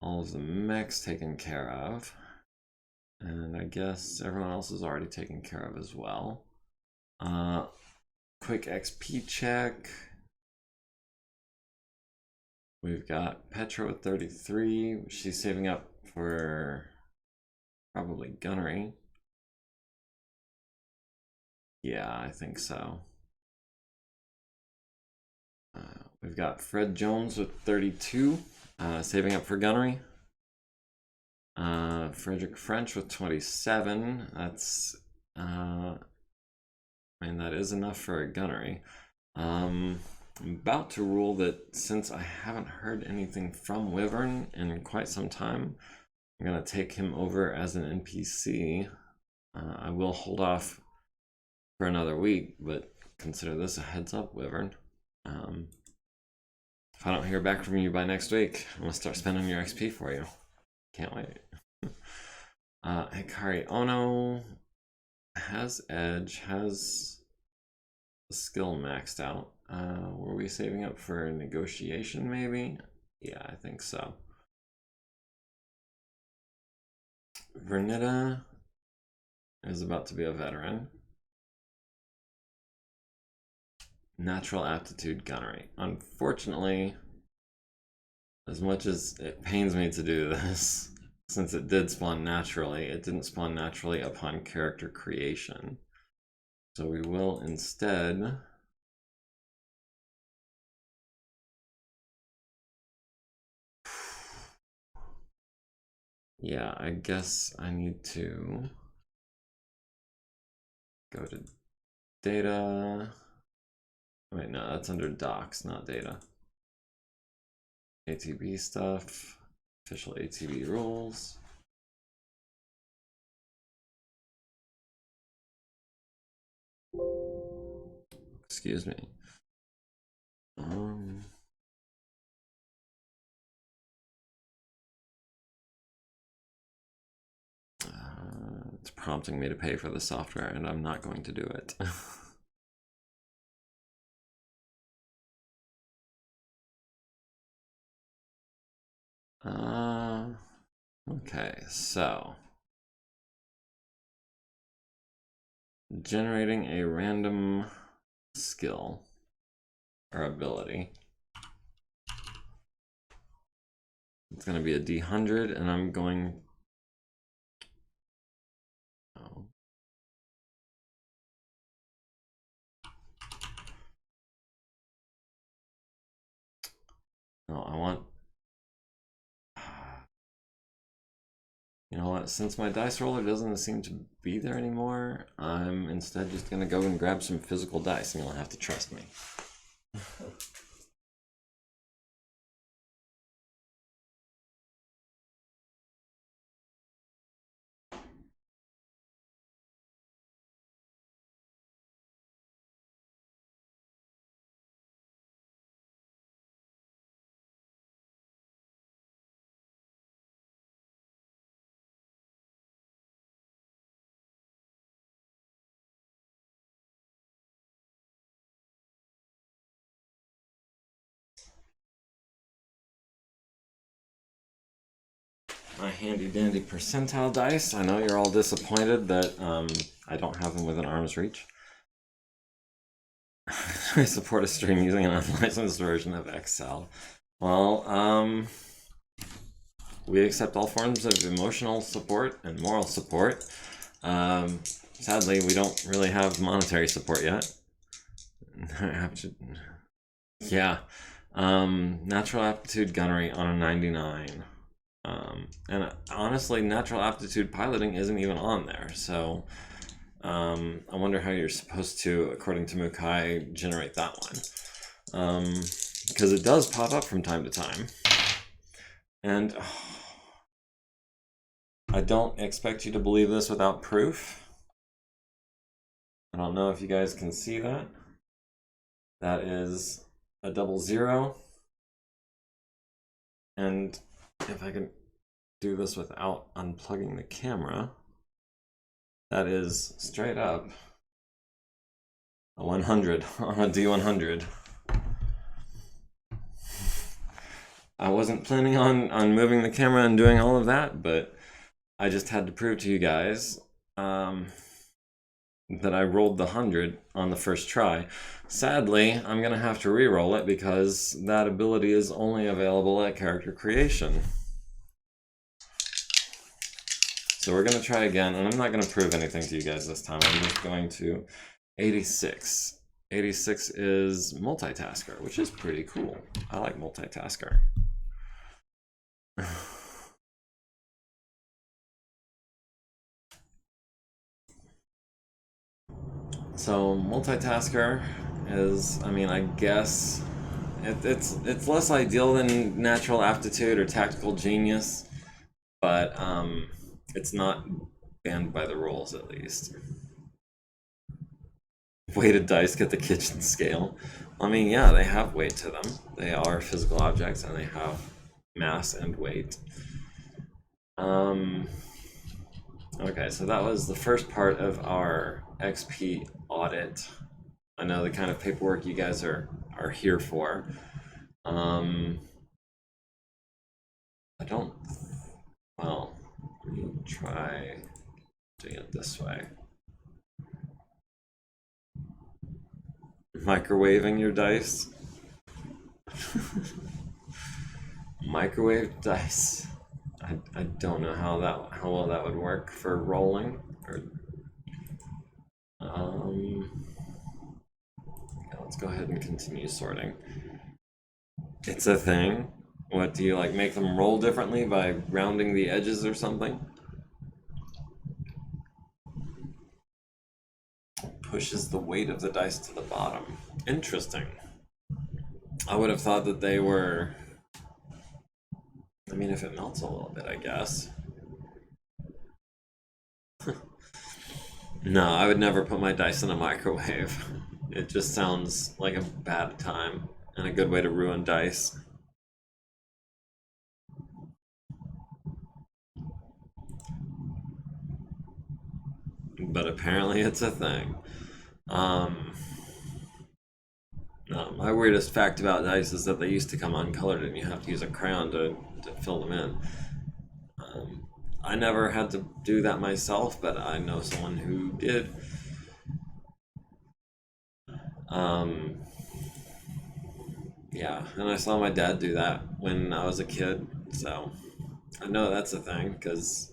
all of the mechs taken care of. And I guess everyone else is already taken care of as well. Quick XP check. We've got Petra with 33. She's saving up for probably gunnery. Yeah, I think so. We've got Fred Jones with 32, saving up for gunnery. Frederick French with 27. That's, I mean, that is enough for a gunnery. I'm about to rule that since I haven't heard anything from Wyvern in quite some time, I'm gonna take him over as an NPC. I will hold off for another week, but consider this a heads up, Wyvern. If I don't hear back from you by next week, I'm gonna start spending your XP for you. Can't wait. Hikari Ono has edge, has the skill maxed out. Were we saving up for negotiation maybe? Yeah, I think so. Vernita is about to be a veteran. Natural aptitude gunnery. Unfortunately, as much as it pains me to do this, since it did spawn naturally, it didn't spawn naturally upon character creation. So we will instead Yeah, I guess I need to go to data. Wait, no, that's under docs, not data. ATB stuff, official ATB rules. Excuse me. It's prompting me to pay for the software, and I'm not going to do it. Okay, so generating a random skill or ability. It's going to be a D100, and I'm going. Oh. No, I want. You know what? Since my dice roller doesn't seem to be there anymore, I'm instead just going to go and grab some physical dice, and you'll have to trust me. My handy dandy percentile dice. I know you're all disappointed that I don't have them within arm's reach. I support a stream using an unlicensed version of Excel. Well, we accept all forms of emotional support and moral support. Sadly, we don't really have monetary support yet. Yeah. Natural aptitude gunnery on a 99. And honestly, natural aptitude piloting isn't even on there, so I wonder how you're supposed to, according to MekHQ, generate that one. Because it does pop up from time to time. And I don't expect you to believe this without proof. I don't know if you guys can see that. That is a 00. And if I can do this without unplugging the camera, that is straight up a 100 on a D100. I wasn't planning on moving the camera and doing all of that, but I just had to prove to you guys that I rolled the 100 on the first try. Sadly, I'm going to have to re-roll it because that ability is only available at character creation. So we're going to try again, and I'm not going to prove anything to you guys this time. I'm just going to 86. 86 is multitasker, which is pretty cool. I like multitasker. So multitasker is, I mean, I guess it's less ideal than natural aptitude or tactical genius, but it's not banned by the rules, at least. Weighted dice get the kitchen scale. I mean, yeah, they have weight to them. They are physical objects, and they have mass and weight. Okay, so that was the first part of our XP audit. I know the kind of paperwork you guys are here for. I don't. Well, let me try doing it this way. Microwaving your dice. Microwave dice. I don't know how well that would work for rolling. Let's go ahead and continue sorting. It's a thing. What do you like? Make them roll differently by rounding the edges or something? Pushes the weight of the dice to the bottom. Interesting. I would have thought that they were. I mean, if it melts a little bit, I guess. No, I would never put my dice in a microwave. It just sounds like a bad time and a good way to ruin dice. But apparently it's a thing. No, my weirdest fact about dice is that they used to come uncolored and you have to use a crayon to fill them in. I never had to do that myself, but I know someone who did. Yeah, and I saw my dad do that when I was a kid, so I know that's a thing because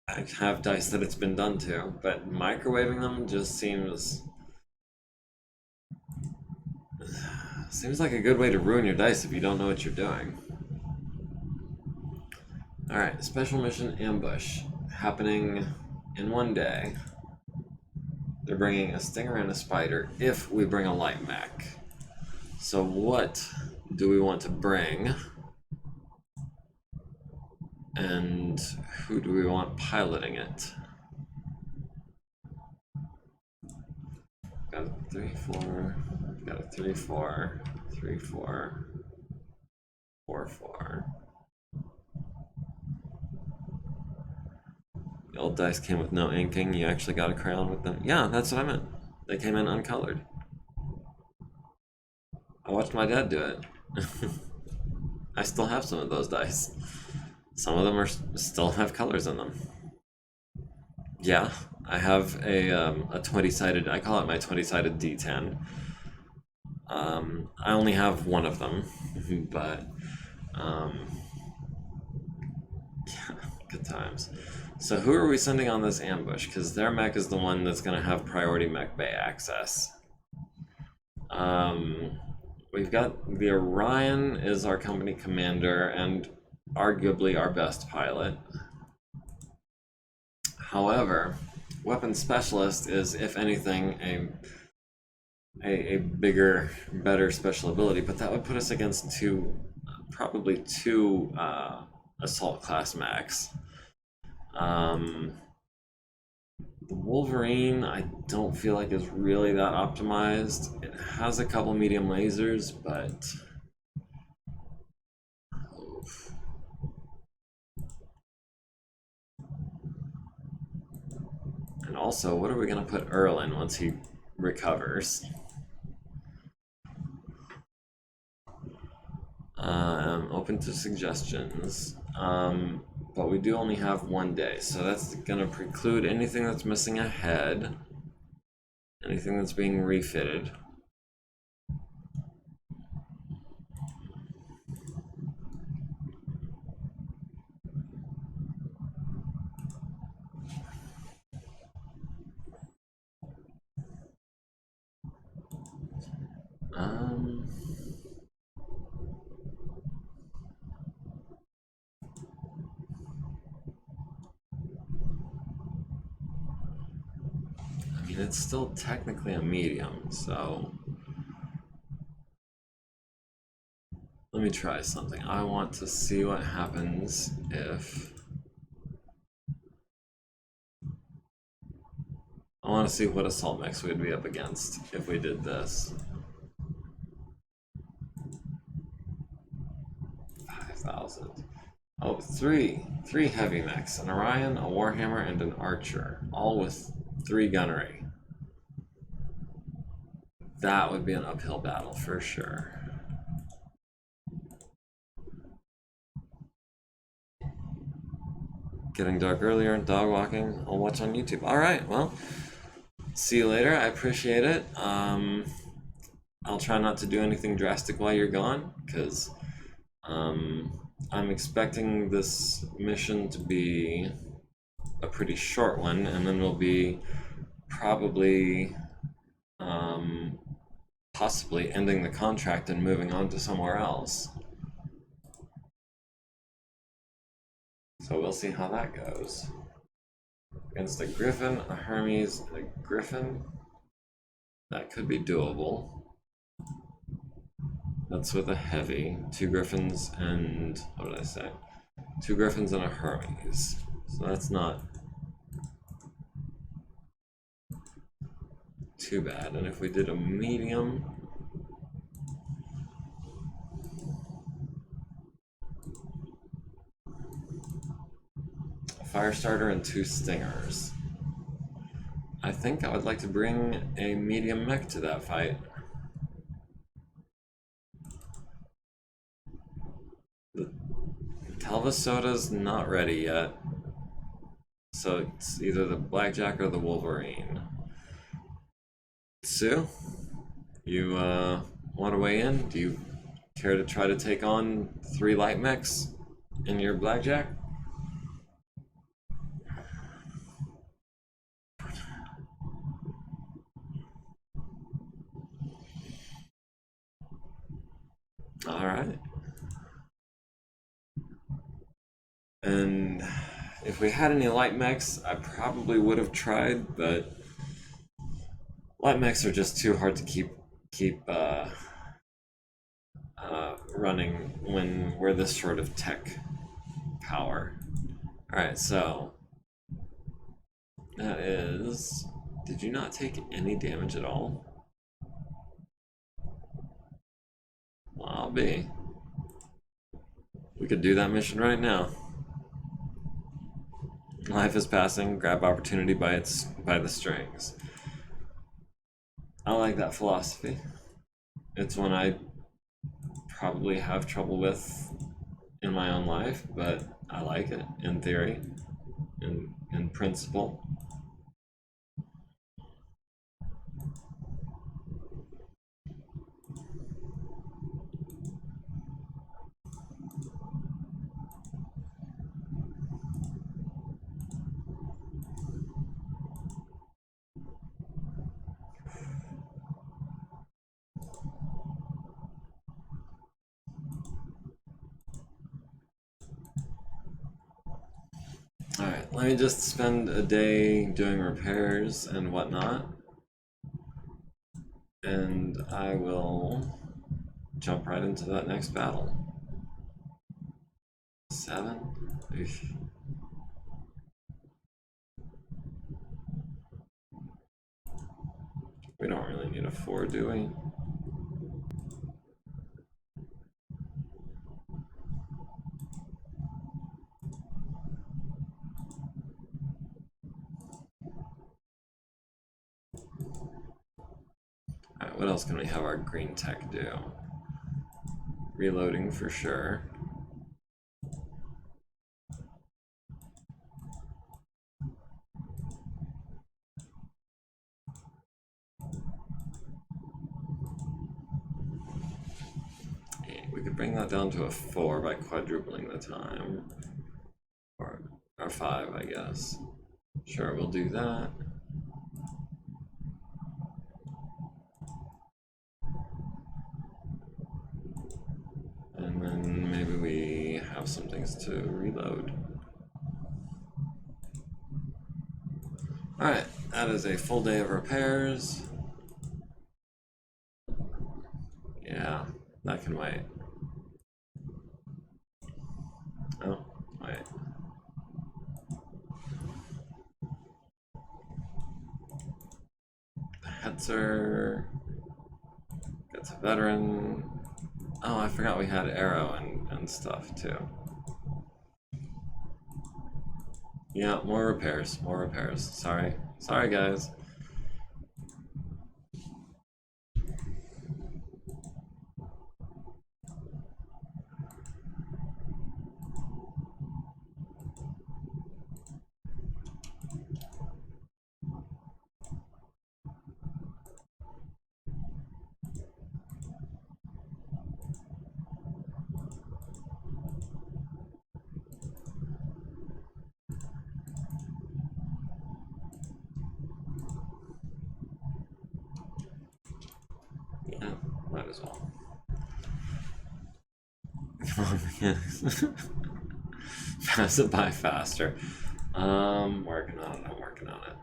I have dice that it's been done to, but microwaving them just seems like a good way to ruin your dice if you don't know what you're doing. Alright, special mission ambush happening in one day. They're bringing a stinger and a spider if we bring a light mech. So what do we want to bring? And who do we want piloting it? Got a 3-4, got a 3-4, 3-4, 4-4. The old dice came with no inking. You actually got a crayon with them. Yeah, that's what I meant. They came in uncolored. I watched my dad do it. I still have some of those dice. Some of them are still have colors in them. Yeah, I have a 20-sided. I call it my 20-sided D10. I only have one of them, but yeah, good times. So who are we sending on this ambush? Because their mech is the one that's going to have priority mech bay access. We've got the Orion is our company commander and arguably our best pilot. However, weapon specialist is, if anything, a bigger, better special ability, but that would put us against probably two assault class mechs. The Wolverine, I don't feel like is really that optimized. It has a couple medium lasers, but and also, what are we gonna put Earl in once he recovers? Open to suggestions. But we do only have one day, so that's gonna preclude anything that's missing a head, anything that's being refitted. I mean, it's still technically a medium, so let me try something. I want to see what happens if I want to see what assault mechs we'd be up against if we did this. 5,000. Oh, three heavy mechs, an Orion, a Warhammer, and an Archer, all with 3 gunnery. That would be an uphill battle for sure. Getting dark earlier, dog walking, I'll watch on YouTube. Alright, well, see you later. I appreciate it. I'll try not to do anything drastic while you're gone, because I'm expecting this mission to be a pretty short one, and then we'll be probably possibly ending the contract and moving on to somewhere else. So we'll see how that goes. Against a Griffin, a Hermes, and a Griffin. That could be doable. That's with a heavy. 2 Griffins and... what did I say? 2 Griffins and a Hermes. So that's not too bad. And if we did a medium... a Firestarter and 2 Stingers. I think I would like to bring a medium mech to that fight. The Talvasoda's not ready yet. So it's either the Blackjack or the Wolverine. Sue, you want to weigh in? Do you care to try to take on 3 light mechs in your Blackjack? Alright. And if we had any light mechs, I probably would have tried, but light mechs are just too hard to keep running when we're this short of tech power. Alright, so that is... did you not take any damage at all? Well, I'll be. We could do that mission right now. Life is passing, grab opportunity by the strings. I like that philosophy. It's one I probably have trouble with in my own life, but I like it in theory, in principle. Alright, let me just spend a day doing repairs and whatnot. And I will jump right into that next battle. 7? Oof. We don't really need a 4, do we? Alright, what else can we have our green tech do? Reloading for sure. We could bring that down to a 4 by quadrupling the time. Or 5, I guess. Sure, we'll do that. And then maybe we have some things to reload. Alright, that is a full day of repairs. Yeah, that can wait. Oh, wait. Hetzer gets a veteran. Oh, I forgot we had arrow and stuff too. Yeah, more repairs, more repairs. Sorry, guys. Yeah, might as well. Come on, man. Pass it by faster. Working on it. I'm working on it.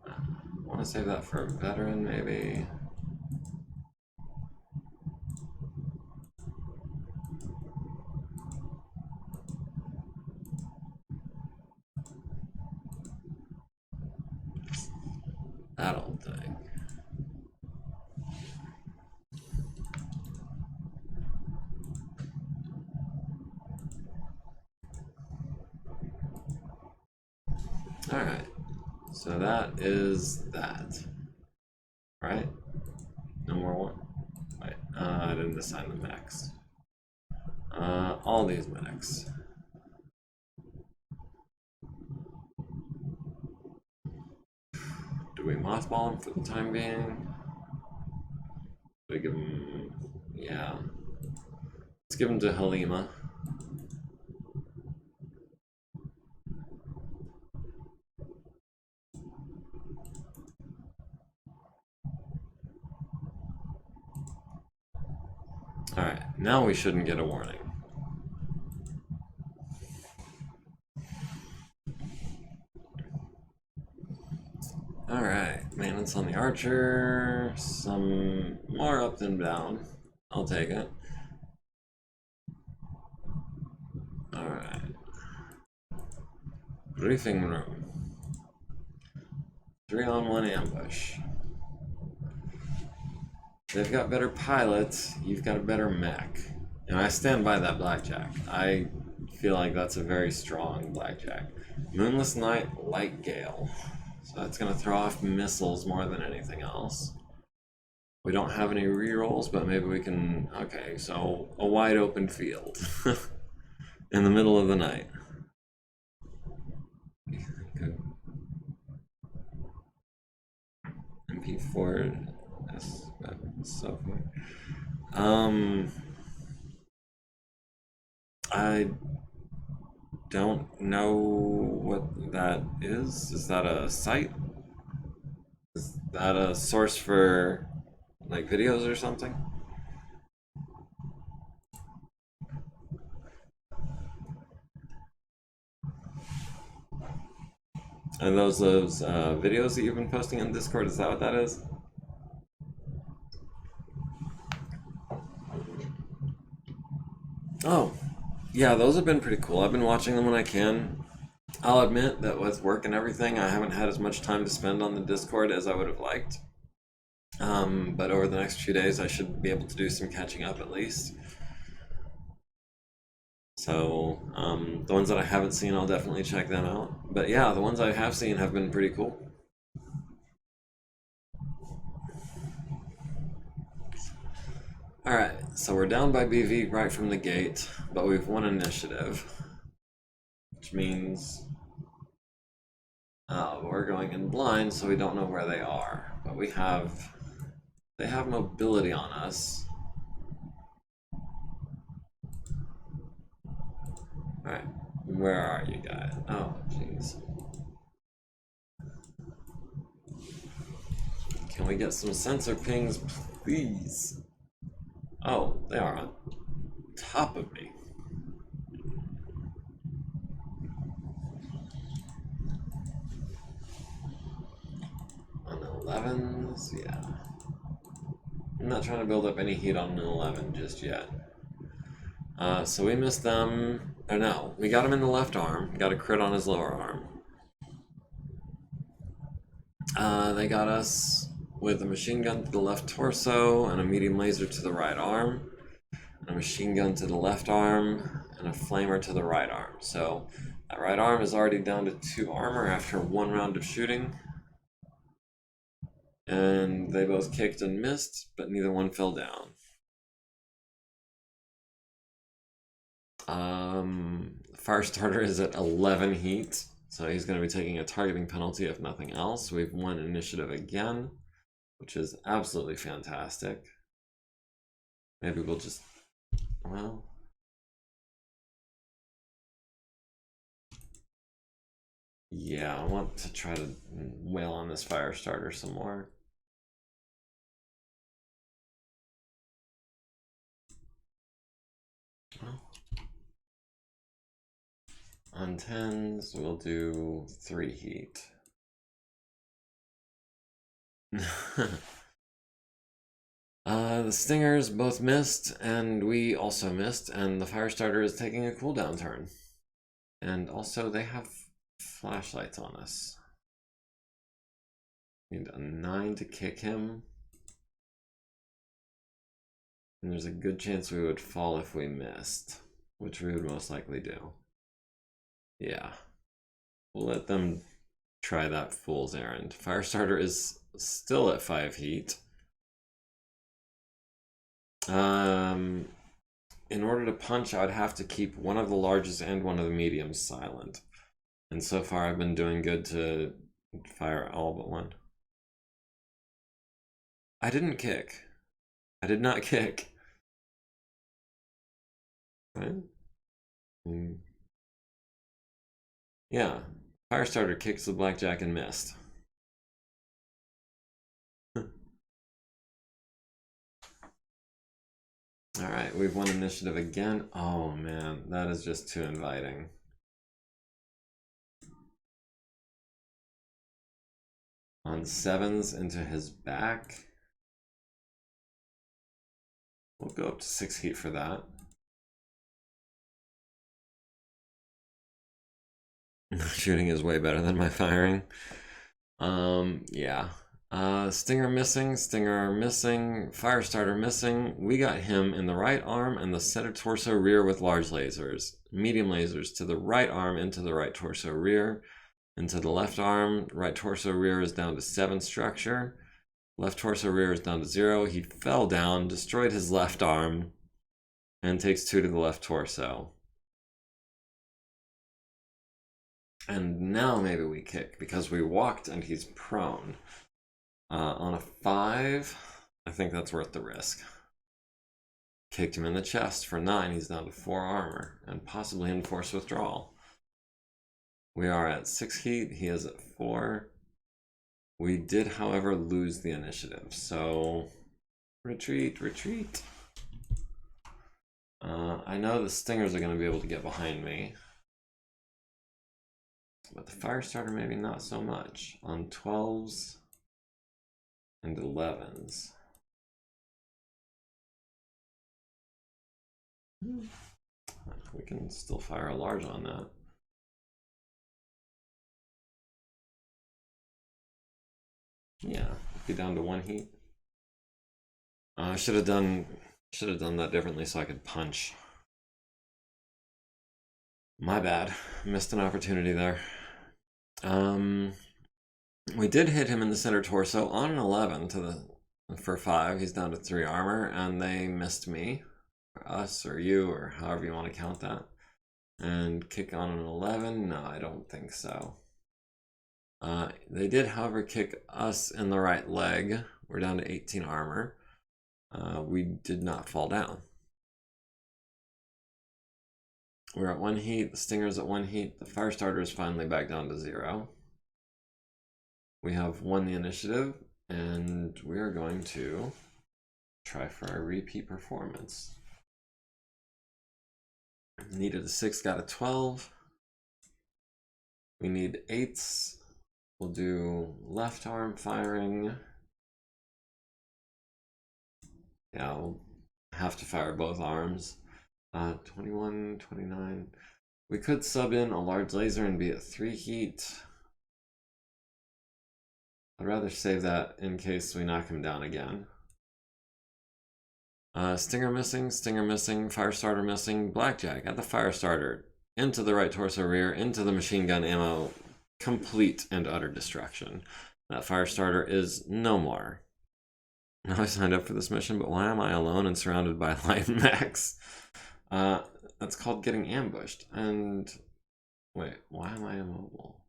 I want to save that for a veteran, maybe. That old thing. Alright. So that is that. Right? No more one. Wait, I didn't assign the mechs. All these mechs. Do we mothball them for the time being? Do we give them... Yeah. Let's give them to Halima. Alright, now we shouldn't get a warning. Alright, maintenance on the archer. Some more up than down. I'll take it. Alright. Briefing room. 3-on-1 ambush. They've got better pilots, you've got a better mech. And I stand by that blackjack. I feel like that's a very strong blackjack. Moonless Night, Light Gale. So that's going to throw off missiles more than anything else. We don't have any rerolls, but maybe we can... Okay, so a wide open field. In the middle of the night. Good. MP4... So I don't know what that is. Is that a site? Is that a source for like videos or something? Are those videos that you've been posting in Discord? Is that what that is? Oh, yeah, those have been pretty cool. I've been watching them when I can. I'll admit that with work and everything, I haven't had as much time to spend on the Discord as I would have liked. But over the next few days, I should be able to do some catching up at least. So, the ones that I haven't seen, I'll definitely check them out. But yeah, the ones I have seen have been pretty cool. Alright, so we're down by BV right from the gate, but we've won initiative. Which means... we're going in blind, so we don't know where they are. But we have... They have mobility on us. Alright, where are you guys? Oh, jeez. Can we get some sensor pings, please? Oh, they are on top of me. On 11s, yeah. I'm not trying to build up any heat on an 11 just yet. So we missed them. Or no, we got him in the left arm. Got a crit on his lower arm. They got us with a machine gun to the left torso and a medium laser to the right arm. And a machine gun to the left arm and a flamer to the right arm. So that right arm is already down to 2 armor after 1 round of shooting. And they both kicked and missed, but neither one fell down. Firestarter is at 11 heat, so he's going to be taking a targeting penalty if nothing else. We've won initiative again, which is absolutely fantastic. Maybe we'll just, well... Yeah, I want to try to wail on this Firestarter some more. On 10s, we'll do 3 heat. The stingers both missed, and we also missed, and the fire starter is taking a cooldown turn. And also, they have flashlights on us. Need a 9 to kick him. And there's a good chance we would fall if we missed, which we would most likely do. Yeah. We'll let them try that fool's errand. Firestarter is still at 5 heat. In order to punch, I would have to keep one of the larges and one of the mediums silent. And so far I've been doing good to fire all but one. I didn't kick. I did not kick. Right? Yeah. Firestarter kicks the blackjack and missed. Alright, we've won initiative again. Oh man, that is just too inviting. On 7s into his back. We'll go up to 6 heat for that. Shooting is way better than my firing. Yeah. Stinger missing, Firestarter missing. We got him in the right arm and the center torso rear with large lasers. Medium lasers to the right arm into the right torso rear. Into the left arm, right torso rear is down to 7 structure. Left torso rear is down to 0. He fell down, destroyed his left arm, and takes 2 to the left torso. And now maybe we kick, because we walked and he's prone. On a 5, I think that's worth the risk. Kicked him in the chest for 9, he's down to 4 armor, and possibly in force withdrawal. We are at 6 heat, he is at 4. We did, however, lose the initiative, so retreat, retreat. I know the stingers are going to be able to get behind me. But the Firestarter maybe not so much. On 12s and 11s. We can still fire a large on that. Yeah, be down to 1 heat. I should have done that differently so I could punch. My bad. Missed an opportunity there. We did hit him in the center torso on an 11 for 5. He's down to 3 armor, and they missed me, or us, or you, or however you want to count that. And kick on an 11? No, I don't think so. They did, however, kick us in the right leg. We're down to 18 armor. We did not fall down. We're at 1 heat, the Stinger's at 1 heat, the Firestarter is finally back down to 0. We have won the initiative, and we are going to try for a repeat performance. Needed a 6, got a 12. We need 8s. We'll do left arm firing. Yeah, we'll have to fire both arms. 21, 29. We could sub in a large laser and be at 3 heat. I'd rather save that in case we knock him down again. Stinger missing, Firestarter missing, Blackjack at the Firestarter. Into the right torso rear, into the machine gun ammo. Complete and utter destruction. That Firestarter is no more. Now I signed up for this mission, but why am I alone and surrounded by light mechs? That's called getting ambushed. And wait, why am I immobile?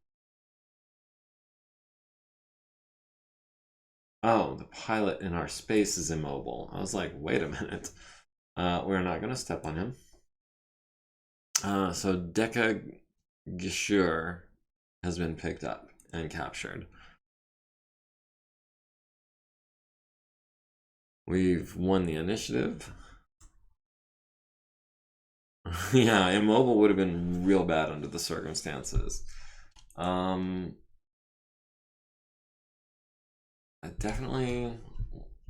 Oh, the pilot in our space is immobile. I was like, wait a minute. We're not going to step on him. So Deca Gishur has been picked up and captured. We've won the initiative. Yeah, immobile would have been real bad under the circumstances. I definitely,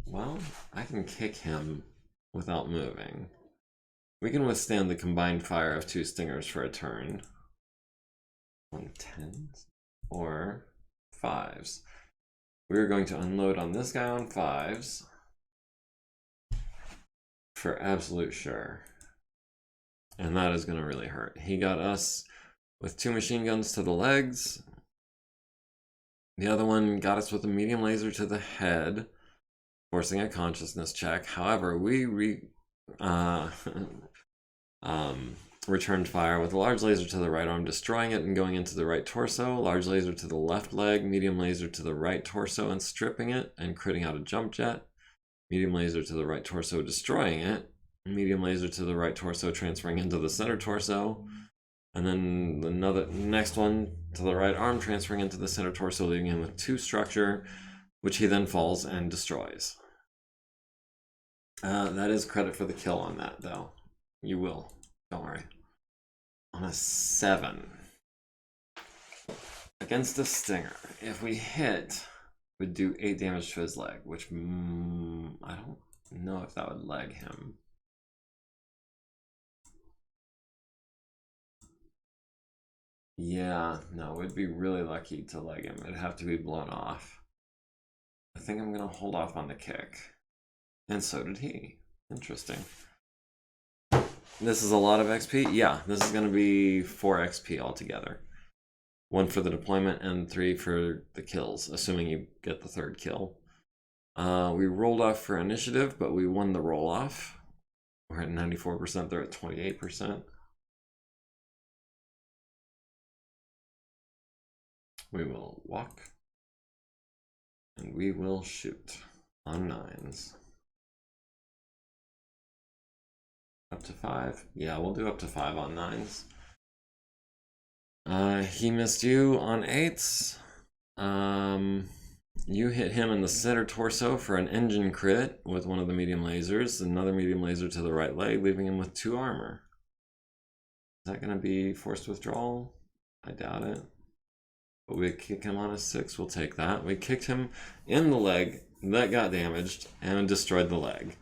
well, I can kick him without moving. We can withstand the combined fire of two stingers for a turn. 110s or 5s. We're going to unload on this guy on 5s for absolute sure. And that is going to really hurt. He got us with 2 machine guns to the legs. The other one got us with a medium laser to the head, forcing a consciousness check. However, we returned fire with a large laser to the right arm, destroying it and going into the right torso, large laser to the left leg, medium laser to the right torso and stripping it and critting out a jump jet, medium laser to the right torso, destroying it, medium laser to the right torso, transferring into the center torso, and then another next one to the right arm, transferring into the center torso, leaving him with 2 structure, which he then falls and destroys. That is credit for the kill on that, though. You will. Don't worry. On a 7. Against a stinger, if we hit, we'd do 8 damage to his leg, which I don't know if that would leg him. Yeah, no, we'd be really lucky to leg him. It'd have to be blown off. I think I'm going to hold off on the kick. And so did he. Interesting. This is a lot of XP? Yeah, this is going to be 4 XP altogether. 1 for the deployment and 3 for the kills, assuming you get the 3rd kill. We rolled off for initiative, but we won the roll off. We're at 94%, they're at 28%. We will walk. And we will shoot on 9s. Up to 5? Yeah, we'll do up to 5 on 9s. He missed you on 8s. You hit him in the center torso for an engine crit with one of the medium lasers. Another medium laser to the right leg, leaving him with 2 armor. Is that going to be forced withdrawal? I doubt it. But we kick him on a 6, we'll take that. We kicked him in the leg, that got damaged, and destroyed the leg.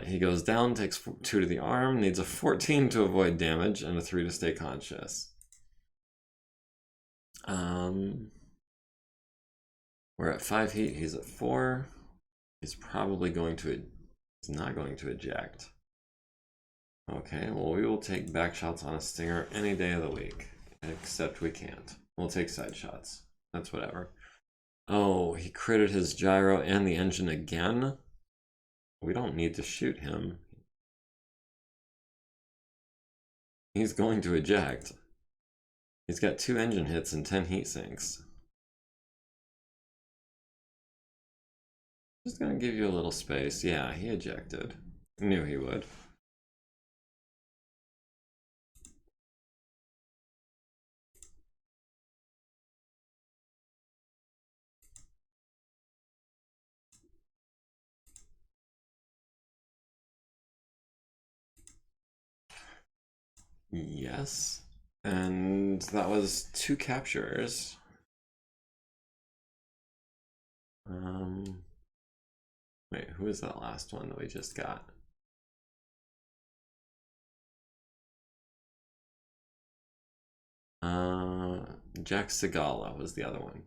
He goes down, takes 2 to the arm, needs a 14 to avoid damage, and a 3 to stay conscious. We're at 5 heat, he's at 4. He's probably going to, he's not going to eject. Okay, well we will take back shots on a stinger any day of the week, except we can't. We'll take side shots. That's whatever. Oh, he critted his gyro and the engine again? We don't need to shoot him. He's going to eject. He's got 2 engine hits and 10 heat sinks. Just gonna give you a little space. Yeah, he ejected. Knew he would. Yes. And that was 2 captures. Wait, who is that last one that we just got? Jack Segala was the other one.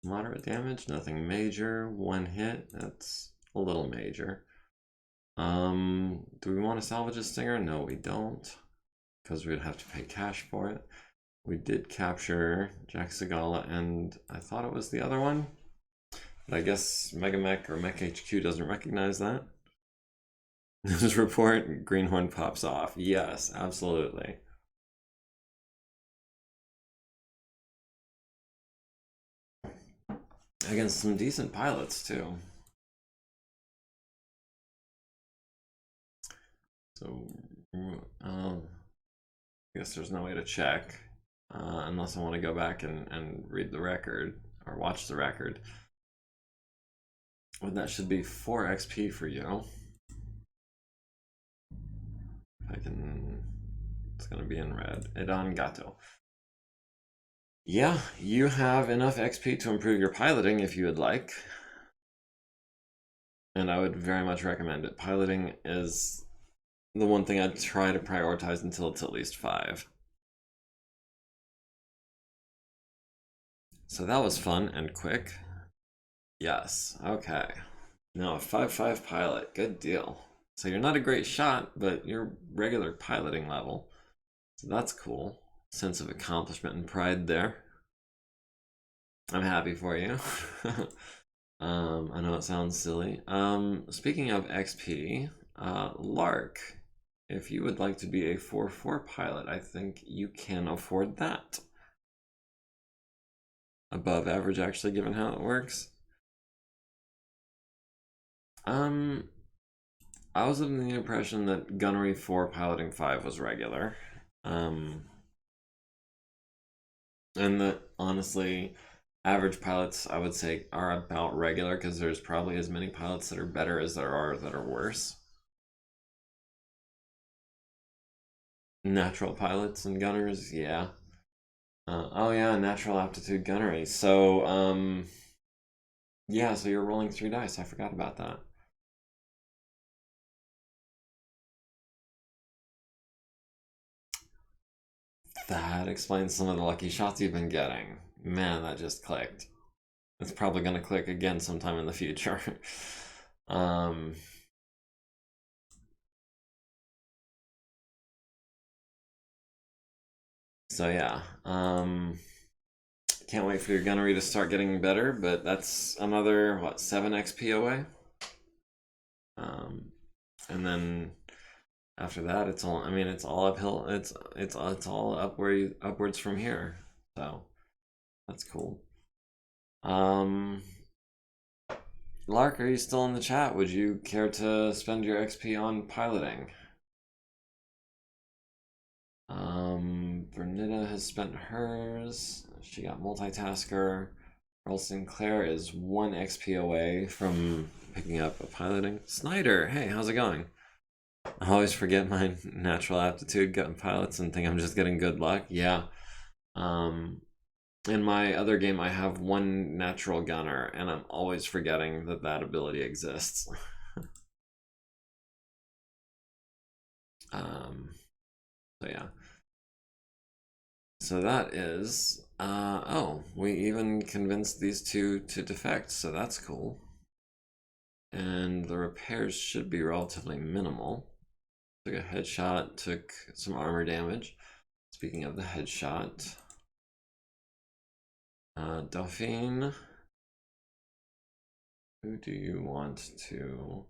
Moderate damage, nothing major. 1 hit, that's a little major. Do we want to salvage a stinger? No, we don't, because we'd have to pay cash for it. We did capture Jack Segala, and I thought it was the other one, but I guess MegaMek or MekHQ doesn't recognize that. News report, greenhorn pops off. Yes, absolutely. Against some decent pilots, too. So, I guess there's no way to check, unless I want to go back and read the record, or watch the record. Well, that should be 4 XP for you. gonna be in red. Adan Gato. Yeah, you have enough XP to improve your piloting if you would like. And I would very much recommend it. Piloting is the one thing I'd try to prioritize until it's at least 5. So that was fun and quick. Yes, okay. Now a 5-5 pilot, good deal. So you're not a great shot, but you're regular piloting level. So that's cool. Sense of accomplishment and pride there. I'm happy for you. I know it sounds silly. Speaking of XP, Lark, if you would like to be a 4-4 pilot, I think you can afford that. Above average, actually, given how it works. I was under the impression that Gunnery 4 piloting 5 was regular. And that honestly, average pilots I would say are about regular because there's probably as many pilots that are better as there are that are worse. Natural pilots and gunners, yeah. Oh yeah, natural aptitude gunnery. So yeah, so you're rolling 3 dice. I forgot about that. That explains some of the lucky shots you've been getting. Man, that just clicked. It's probably gonna click again sometime in the future. um so yeah. Can't wait for your gunnery to start getting better, but that's another what, 7 XP away. And then after that, it's all. I mean, it's all uphill. It's all upwards from here. So that's cool. Lark, are you still in the chat? Would you care to spend your XP on piloting? Bernita has spent hers. She got multitasker. Earl Sinclair is 1 XP away from picking up a piloting. Snyder, hey, how's it going? I always forget my natural aptitude getting pilots and think I'm just getting good luck. Yeah. In my other game, I have 1 natural gunner, and I'm always forgetting that that ability exists. So yeah. So that is, oh, we even convinced these 2 to defect, so that's cool. And the repairs should be relatively minimal. Took a headshot, took some armor damage. Speaking of the headshot, Dauphine, who do you want to?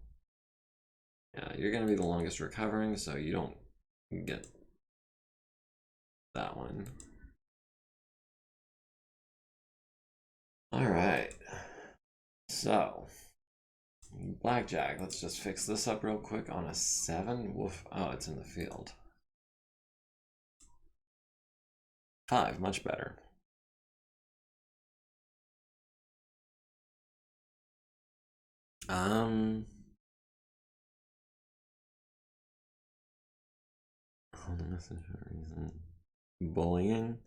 Yeah, you're gonna be the longest recovering, so you don't get that one. All right, so Blackjack, let's just fix this up real quick on a 7. Woof. Oh, it's in the field. 5, much better. Bullying.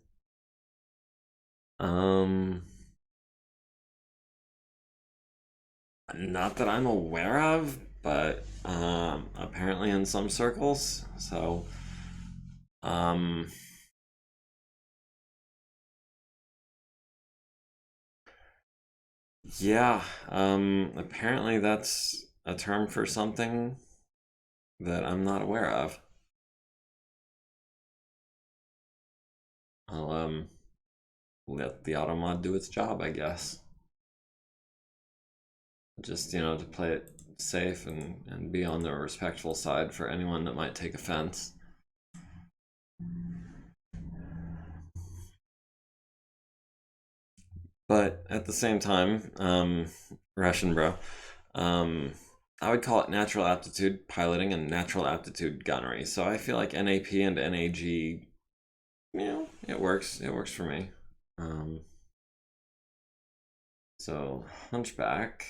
Not that I'm aware of, but apparently in some circles. So, yeah, apparently that's a term for something that I'm not aware of. I'll let the automod do its job, I guess. Just, to play it safe and be on the respectful side for anyone that might take offense. But at the same time, Russian bro, I would call it natural aptitude piloting and natural aptitude gunnery. So I feel like NAP and NAG, it works. It works for me. So Hunchback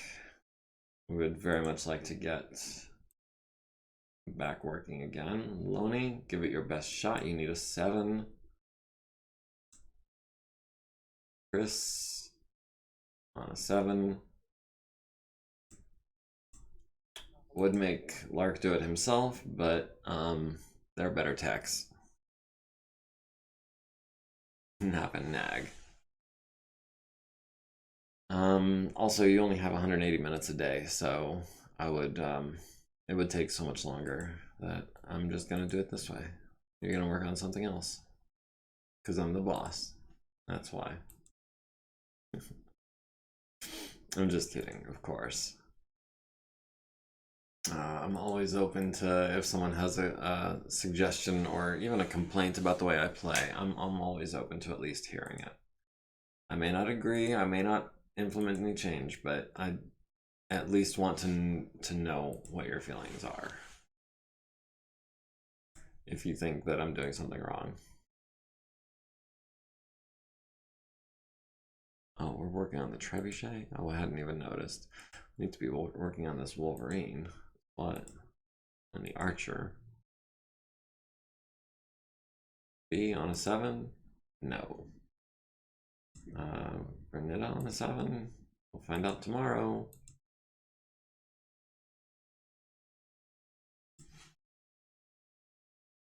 would very much like to get Back working again. Loney, give it your best shot. You need a 7. Chris on a 7. Would make Lark do it himself, but they're better techs. Nap and nag. Also, you only have 180 minutes a day, so I would it would take so much longer that I'm just gonna do it this way. You're gonna work on something else because I'm the boss. That's why. I'm just kidding, of course. I'm always open to if someone has a suggestion or even a complaint about the way I play. I'm always open to at least hearing it. I may not agree, I may not implement any change, but I at least want to know what your feelings are. If you think that I'm doing something wrong. Oh, we're working on the trebuchet? Oh, I hadn't even noticed. We need to be working on this Wolverine. What? And the archer. B on a 7? No. Bernetta on a 7? We'll find out tomorrow.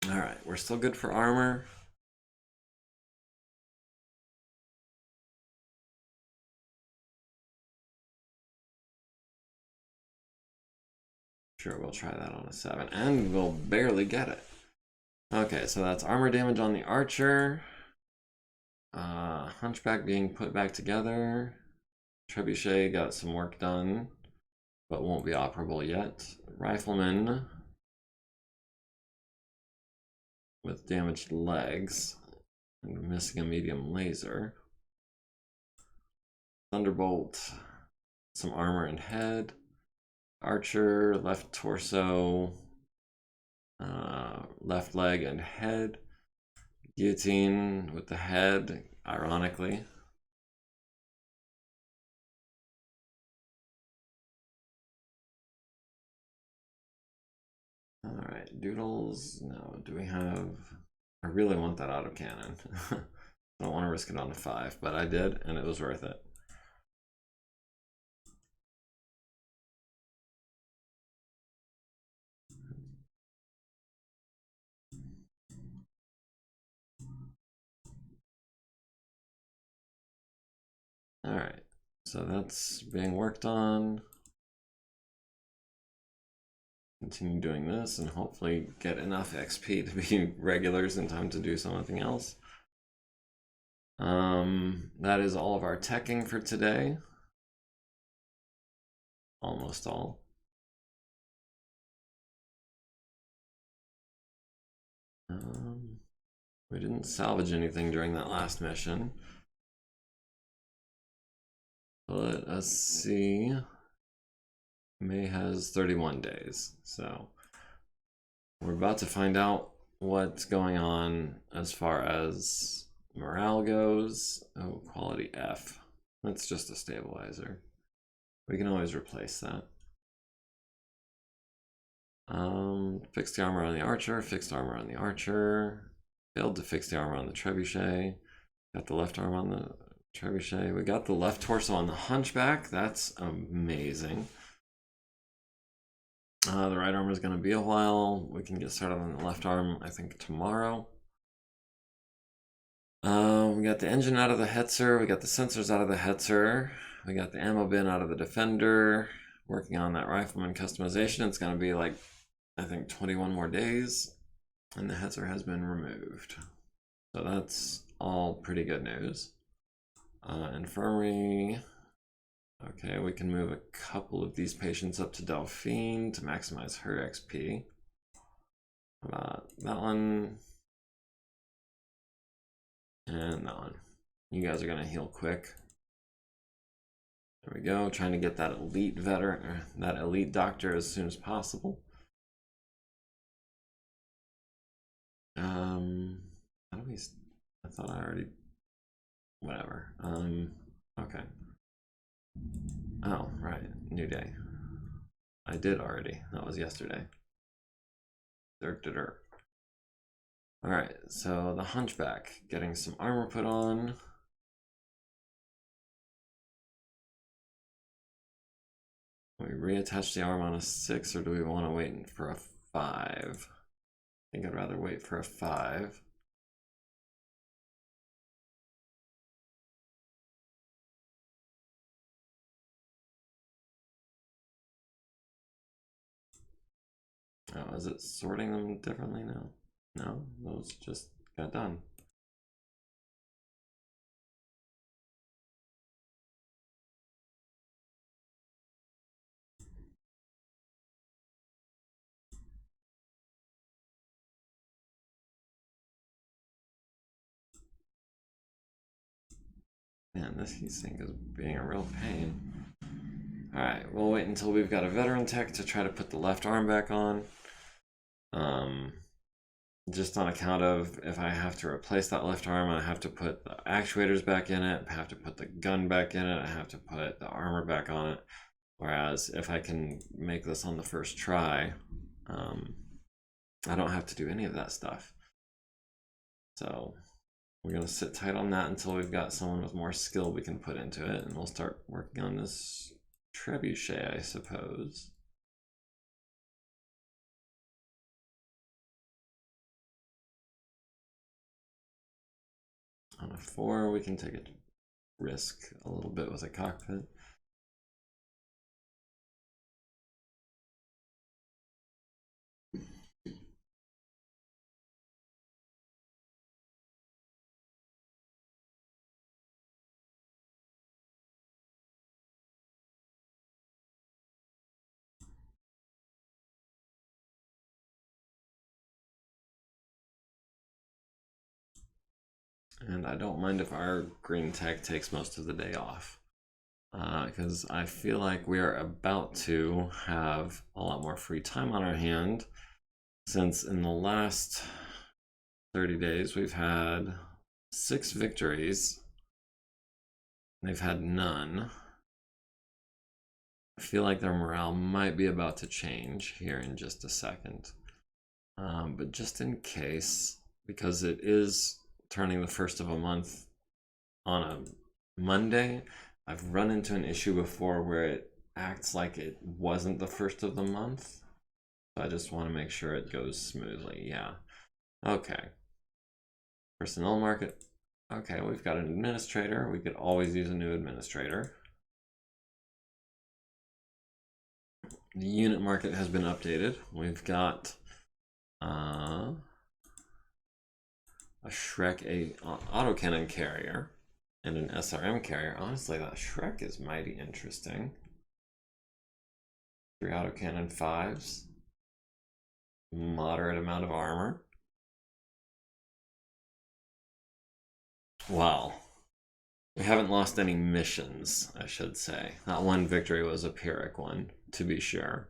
Alright, we're still good for armor. Sure, we'll try that on a 7, and we'll barely get it. Okay, so that's armor damage on the archer. Hunchback being put back together. Trebuchet got some work done, but won't be operable yet. Rifleman with damaged legs and missing a medium laser. Thunderbolt, some armor and head. Archer, left torso, left leg and head. Guillotine with the head, ironically. Alright, doodles. No, do we have... I really want that out of cannon. I don't want to risk it on a 5, but I did, and it was worth it. Alright, so that's being worked on. Continue doing this and hopefully get enough XP to be regulars in time to do something else. That is all of our teching for today. Almost all. We didn't salvage anything during that last mission. Let us see. May has 31 days, so we're about to find out what's going on as far as morale goes. Oh, quality F. That's just a stabilizer. We can always replace that. Fixed the armor on the archer, fixed armor on the archer. Failed to fix the armor on the trebuchet. Got the left arm on the trebuchet. We got the left torso on the hunchback. That's amazing. The right arm is going to be a while. We can get started on the left arm, I think, tomorrow. We got the engine out of the Hetzer. We got the sensors out of the Hetzer. We got the ammo bin out of the Defender. Working on that rifleman customization. It's going to be like, I think, 21 more days. And the Hetzer has been removed. So that's all pretty good news. Infirmary. Okay, we can move a couple of these patients up to Delphine to maximize her XP. That one. And that one. You guys are going to heal quick. There we go. Trying to get that elite veteran, or that elite doctor as soon as possible. How do we... I thought I already... Whatever. Okay. Oh, right. New day. I did already. That was yesterday. Dirt, dirt, dirt. Alright, so the Hunchback getting some armor put on. We reattach the arm on a 6, or do we want to wait for a 5? I think I'd rather wait for a 5. Oh, is it sorting them differently now? No, those just got done. Man, this heatsink is being a real pain. Alright, we'll wait until we've got a veteran tech to try to put the left arm back on. Just on account of if I have to replace that left arm, I have to put the actuators back in it, I have to put the gun back in it, I have to put the armor back on it. Whereas if I can make this on the first try, I don't have to do any of that stuff. So we're going to sit tight on that until we've got someone with more skill we can put into it, and we'll start working on this trebuchet, I suppose. On a 4, we can take a risk a little bit with a cockpit. And I don't mind if our green tech takes most of the day off, because I feel like we are about to have a lot more free time on our hand, since in the last 30 days we've had 6 victories. They've had none. I feel like their morale might be about to change here in just a second. But just in case, because it is turning the first of a month on a Monday, I've run into an issue before where it acts like it wasn't the first of the month. So I just want to make sure it goes smoothly. Yeah. Okay. Personnel market. Okay, we've got an administrator. We could always use a new administrator. The unit market has been updated. We've got a Shrek, a autocannon carrier, and an SRM carrier. Honestly, that Shrek is mighty interesting. 3 autocannon 5s. Moderate amount of armor. Wow. We haven't lost any missions, I should say. That one victory was a Pyrrhic one, to be sure.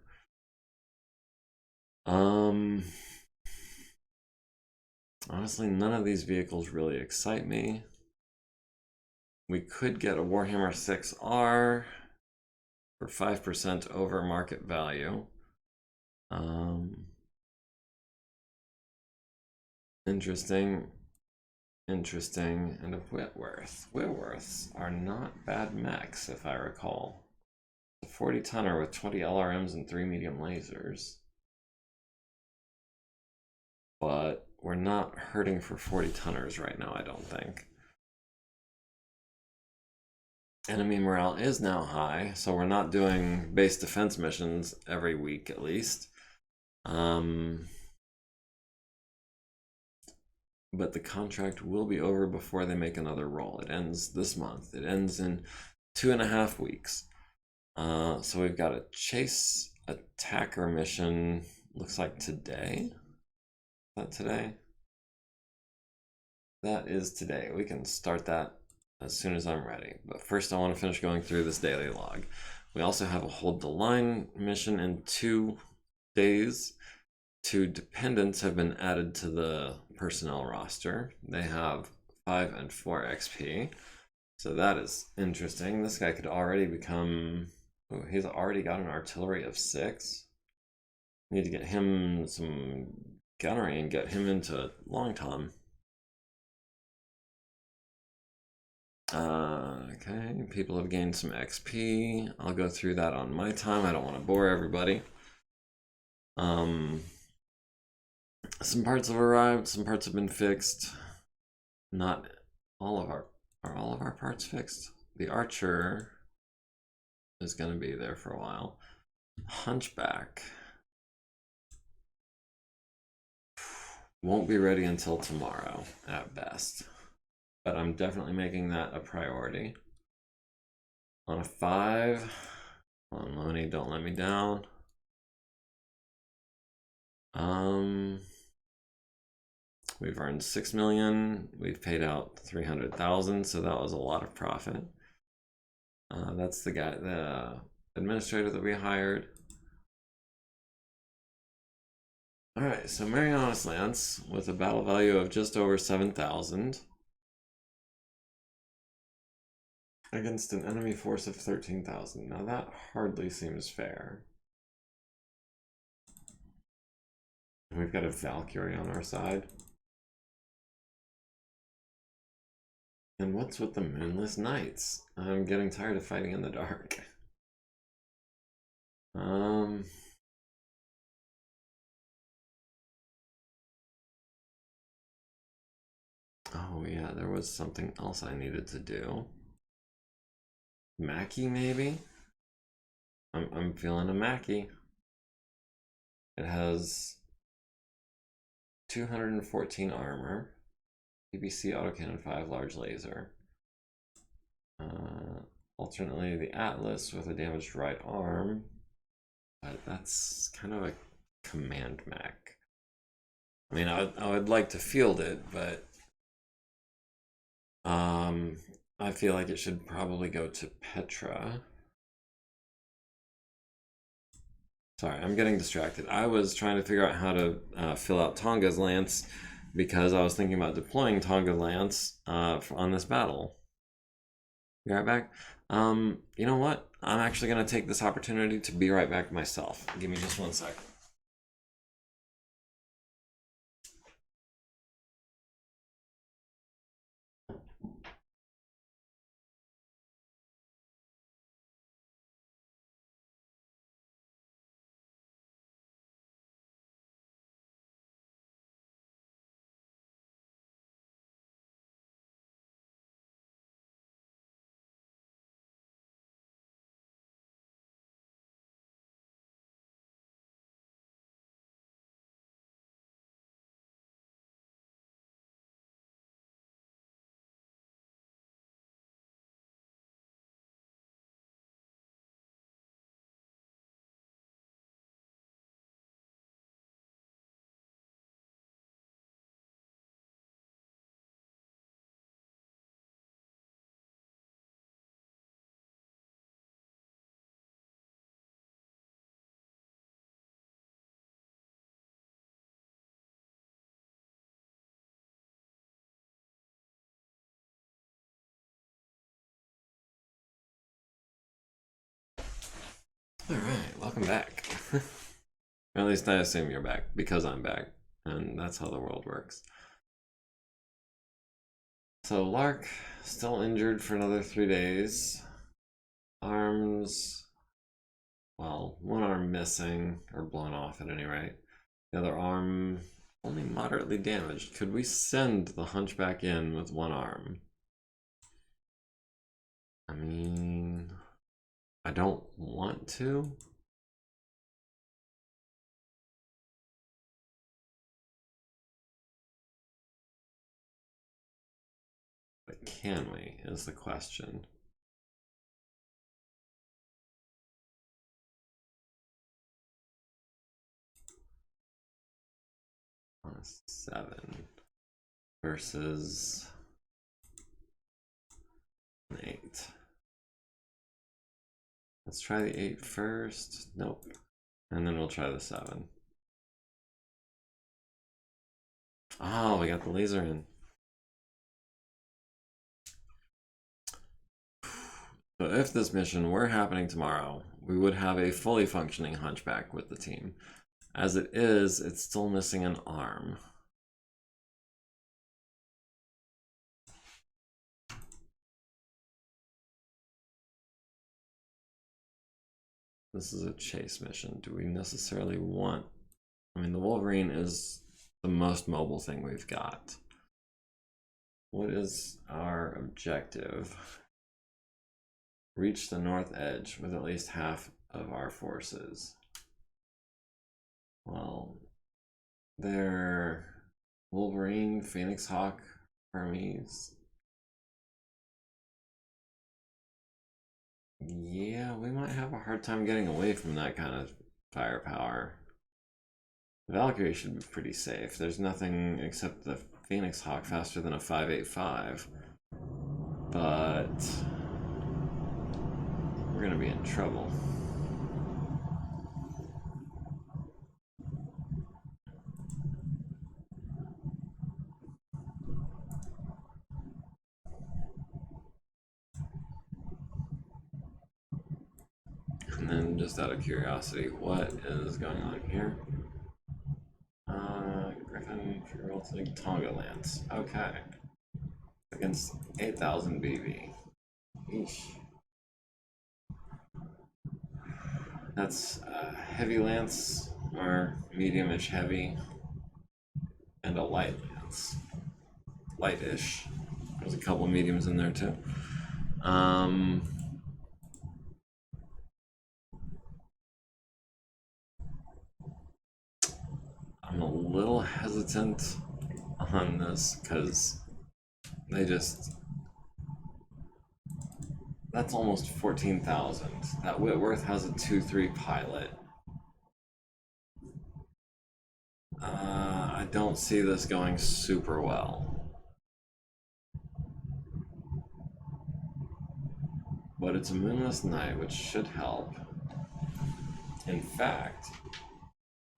Honestly, none of these vehicles really excite me. We could get a Warhammer 6R for 5% over market value. Interesting. Interesting. And a Whitworth. Whitworths are not bad mechs, if I recall. A 40 tonner with 20 LRMs and 3 medium lasers. But we're not hurting for 40 tonners right now, I don't think. Enemy morale is now high, so we're not doing base defense missions every week at least. But the contract will be over before they make another roll. It ends this month. It ends in 2.5 weeks. So we've got a chase attacker mission, looks like today. Is that today? That is today. We can start that as soon as I'm ready. But first I want to finish going through this daily log. We also have a hold the line mission in 2 days. 2 dependents have been added to the personnel roster. They have 5 and 4 XP. So that is interesting. This guy could already become... Oh, he's already got an artillery of 6. Need to get him some gunnery and get him into long tom. Okay, people have gained some XP. I'll go through that on my time. I don't want to bore everybody. Some parts have arrived, some parts have been fixed. Not all of our, are all of our parts fixed? The archer is going to be there for a while. Hunchback won't be ready until tomorrow at best, but I'm definitely making that a priority. On a 5, on Loney, don't let me down. We've earned 6 million. We've paid out 300,000, so that was a lot of profit. That's the guy, the administrator that we hired. All right, so Marianas Lance with a battle value of just over 7,000 against an enemy force of 13,000. Now that hardly seems fair. We've got a Valkyrie on our side. And what's with the Moonless Knights? I'm getting tired of fighting in the dark. Oh yeah, there was something else I needed to do. Mackie maybe? I'm feeling a Mackie. It has 214 armor, PBC autocannon 5 large laser. Alternately the Atlas with a damaged right arm, but that's kind of a command mech. I mean, I would like to field it, but I feel like it should probably go to Petra. Sorry, I'm getting distracted. I was trying to figure out how to fill out Tonga's Lance because I was thinking about deploying Tonga Lance on this battle. Be right back. You know what? I'm actually going to take this opportunity to be right back myself. Give me just 1 second. Alright, welcome back. Or at least I assume you're back, because I'm back. And that's how the world works. So Lark, still injured for another 3 days. Arms, well, one arm missing, or blown off at any rate. The other arm only moderately damaged. Could we send the Hunchback in with one arm? I mean, I don't want to. But can we, is the question. On a 7 versus an 8. Let's try the 8 first. Nope. And then we'll try the 7. Oh, we got the laser in. So if this mission were happening tomorrow, we would have a fully functioning Hunchback with the team. As it is, it's still missing an arm. This is a chase mission. Do we necessarily want... I mean, the Wolverine is the most mobile thing we've got. What is our objective? Reach the north edge with at least half of our forces. Well, they're Wolverine, Phoenix Hawk, Hermes. Yeah, we might have a hard time getting away from that kind of firepower. Valkyrie should be pretty safe. There's nothing except the Phoenix Hawk faster than a 585. But we're gonna be in trouble. And then, just out of curiosity, what is going on here? Griffin, Royalty, Tonga Lance. Okay. Against 8,000 BV. Eesh. That's heavy lance, or medium-ish heavy, and a light lance. Light-ish. There's a couple mediums in there too. I'm a little hesitant on this because they just... That's almost 14,000. That Whitworth has a 2-3 pilot. I don't see this going super well. But it's a moonless night, which should help. In fact,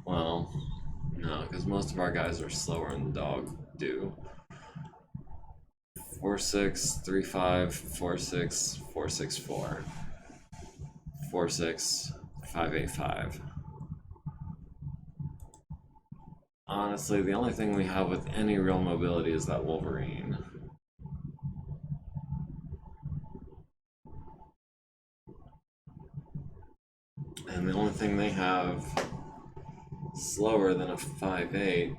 well, no, because most of our guys are slower than dog do. 4-6, 3-5, 4-6, 4-6-4. 4-6, 5-8-5. Honestly, the only thing we have with any real mobility is that Wolverine. And the only thing they have slower than a 5-8,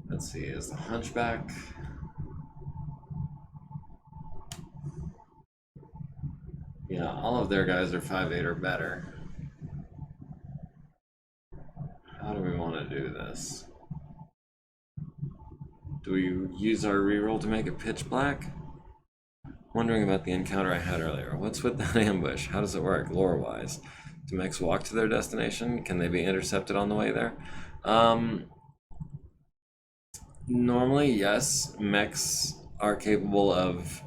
let's see, is the Hunchback. Yeah, all of their guys are 5-8 or better. How do we want to do this? Do we use our reroll to make it pitch black? Wondering about the encounter I had earlier. What's with that ambush? How does it work, lore-wise? Do mechs walk to their destination? Can they be intercepted on the way there? Normally, yes. Mechs are capable of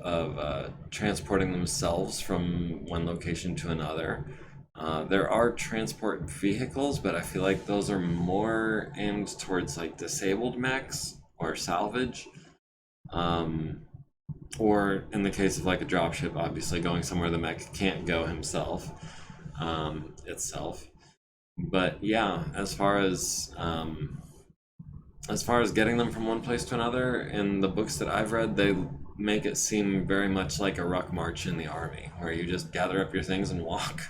transporting themselves from one location to another. There are transport vehicles, but I feel like those are more aimed towards like disabled mechs or salvage. Or in the case of like a dropship, obviously going somewhere the mech can't go himself, itself. But yeah, as far as getting them from one place to another, in the books that I've read, they make it seem very much like a ruck march in the army, where you just gather up your things and walk.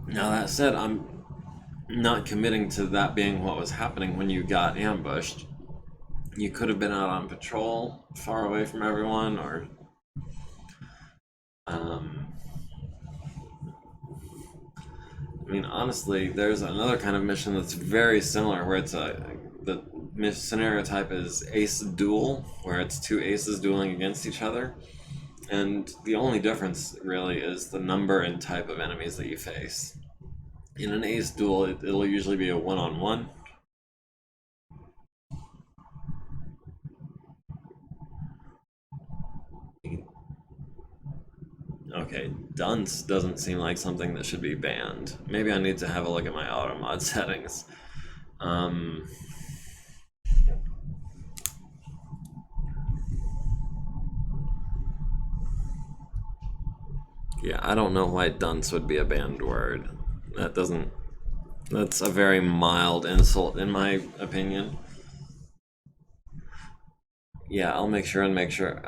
Now that said, I'm not committing to that being what was happening when you got ambushed. You could have been out on patrol, far away from everyone, or I mean, honestly, there's another kind of mission that's very similar, where it's the scenario type is ace duel, where it's two aces dueling against each other, and the only difference really is the number and type of enemies that you face. In an ace duel, it'll usually be a one-on-one. Okay, dunce doesn't seem like something that should be banned. Maybe I need to have a look at my auto mod settings. Yeah, I don't know why dunce would be a banned word. That doesn't. That's a very mild insult, in my opinion. Yeah, I'll make sure and make sure.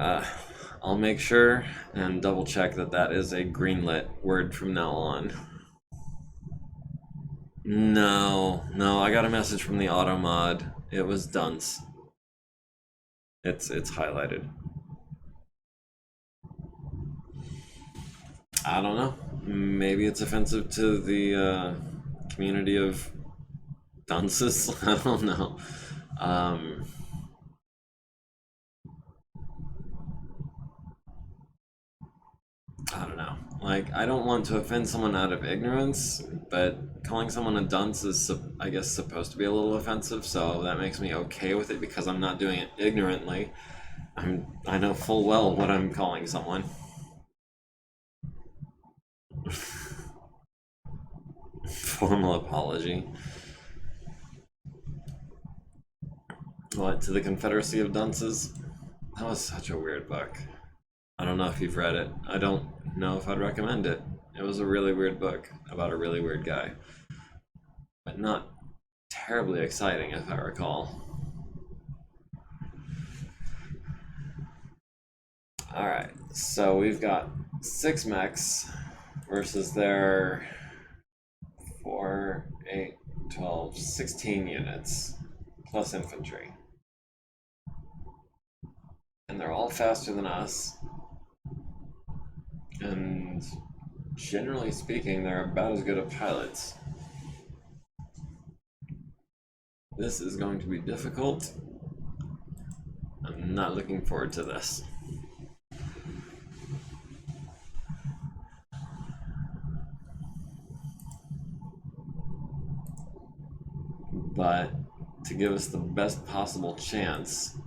I'll make sure and double check that that is a greenlit word from now on. No, no, I got a message from the auto mod. It was dunce. It's highlighted. I don't know. Maybe it's offensive to the community of dunces. I don't know. Um, I don't know. Like, I don't want to offend someone out of ignorance, but calling someone a dunce is, I guess, supposed to be a little offensive. So that makes me okay with it because I'm not doing it ignorantly. I know full well what I'm calling someone. Formal apology. What, to the Confederacy of Dunces? That was such a weird book. I don't know if you've read it. I don't know if I'd recommend it. It was a really weird book about a really weird guy, but not terribly exciting, if I recall. Alright, so we've got 6 mechs versus their 4, 8, 12, 16 units, plus infantry. And they're all faster than us. And generally speaking, they're about as good at pilots. This is going to be difficult. I'm not looking forward to this. But to give us the best possible chance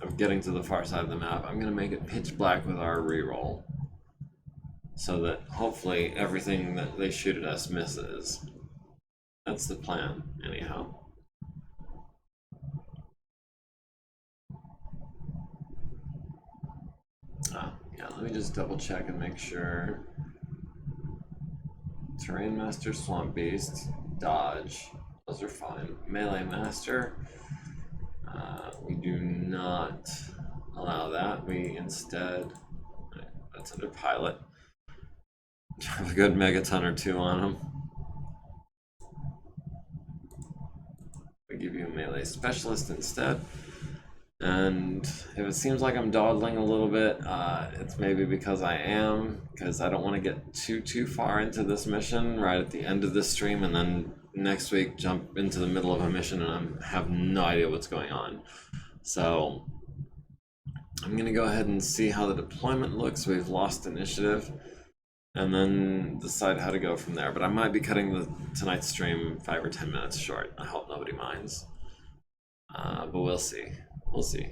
of getting to the far side of the map, I'm going to make it pitch black with our reroll. So that hopefully everything that they shoot at us misses. That's the plan, anyhow. Yeah, let me just double check and make sure. Terrain Master, Swamp Beast, Dodge. Those are fine. Melee Master. We do not allow that. We instead. That's under Pilot. Have a good Megaton or two on him. We give you a Melee Specialist instead. And if it seems like I'm dawdling a little bit, it's maybe because I am, because I don't want to get too far into this mission right at the end of this stream, and then next week jump into the middle of a mission and I have no idea what's going on. So I'm gonna go ahead and see how the deployment looks. We've lost initiative, and then decide how to go from there. But I might be cutting tonight's stream 5 or 10 minutes short. I hope nobody minds. But we'll see. We'll see.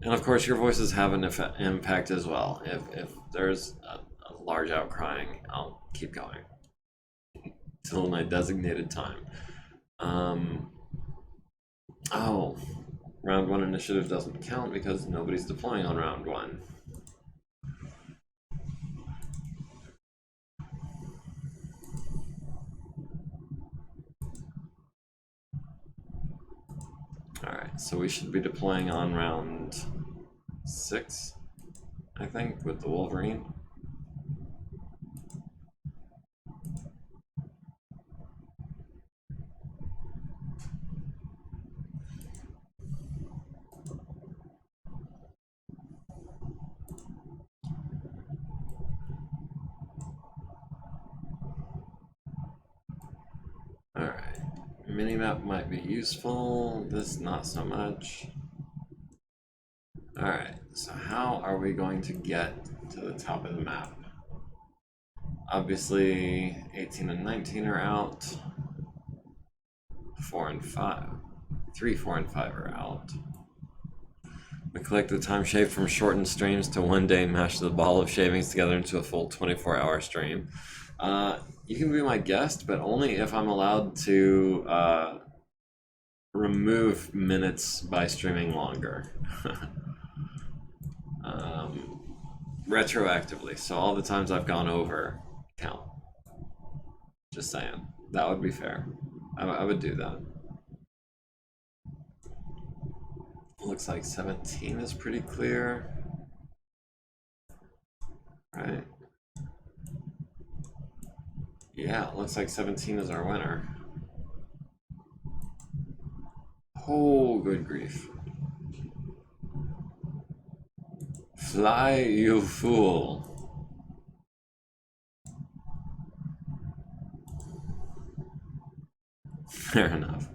And of course, your voices have an impact as well. If there's a large outcrying, I'll keep going till my designated time. Oh, round 1 initiative doesn't count because nobody's deploying on round 1. Alright, so we should be deploying on round 6, I think, with the Wolverine. Alright, minimap might be useful, this not so much. Alright, so how are we going to get to the top of the map? Obviously, 18 and 19 are out. 4 and 5. 3, 4, and 5 are out. We collect the time shaved from shortened streams to 1 day, mash the ball of shavings together into a full 24-hour stream. You can be my guest, but only if I'm allowed to remove minutes by streaming longer. retroactively. So all the times I've gone over count. Just saying. That would be fair. I would do that. Looks like 17 is pretty clear. Right? Yeah, it looks like 17 is our winner. Oh, good grief. Fly, you fool. Fair enough.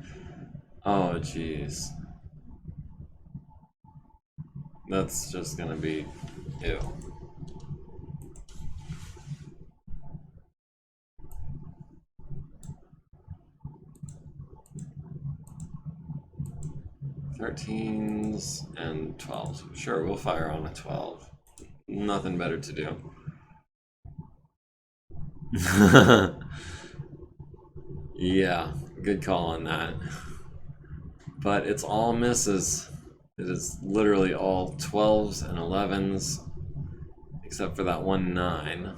Oh, jeez. That's just gonna be ew. Thirteens and 12s. Sure, we'll fire on a 12. Nothing better to do. Yeah, good call on that. But it's all misses. It is literally all 12s and 11s, except for that one 9.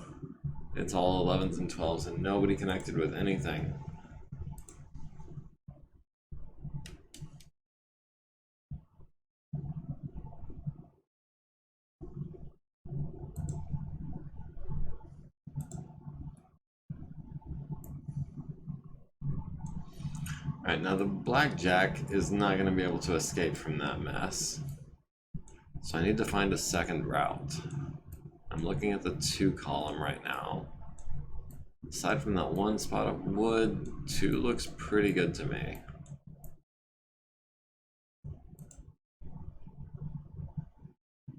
It's all 11s and 12s, and nobody connected with anything. Alright, now the blackjack is not going to be able to escape from that mess. So I need to find a second route. I'm looking at the 2 column right now. Aside from that one spot of wood, 2 looks pretty good to me.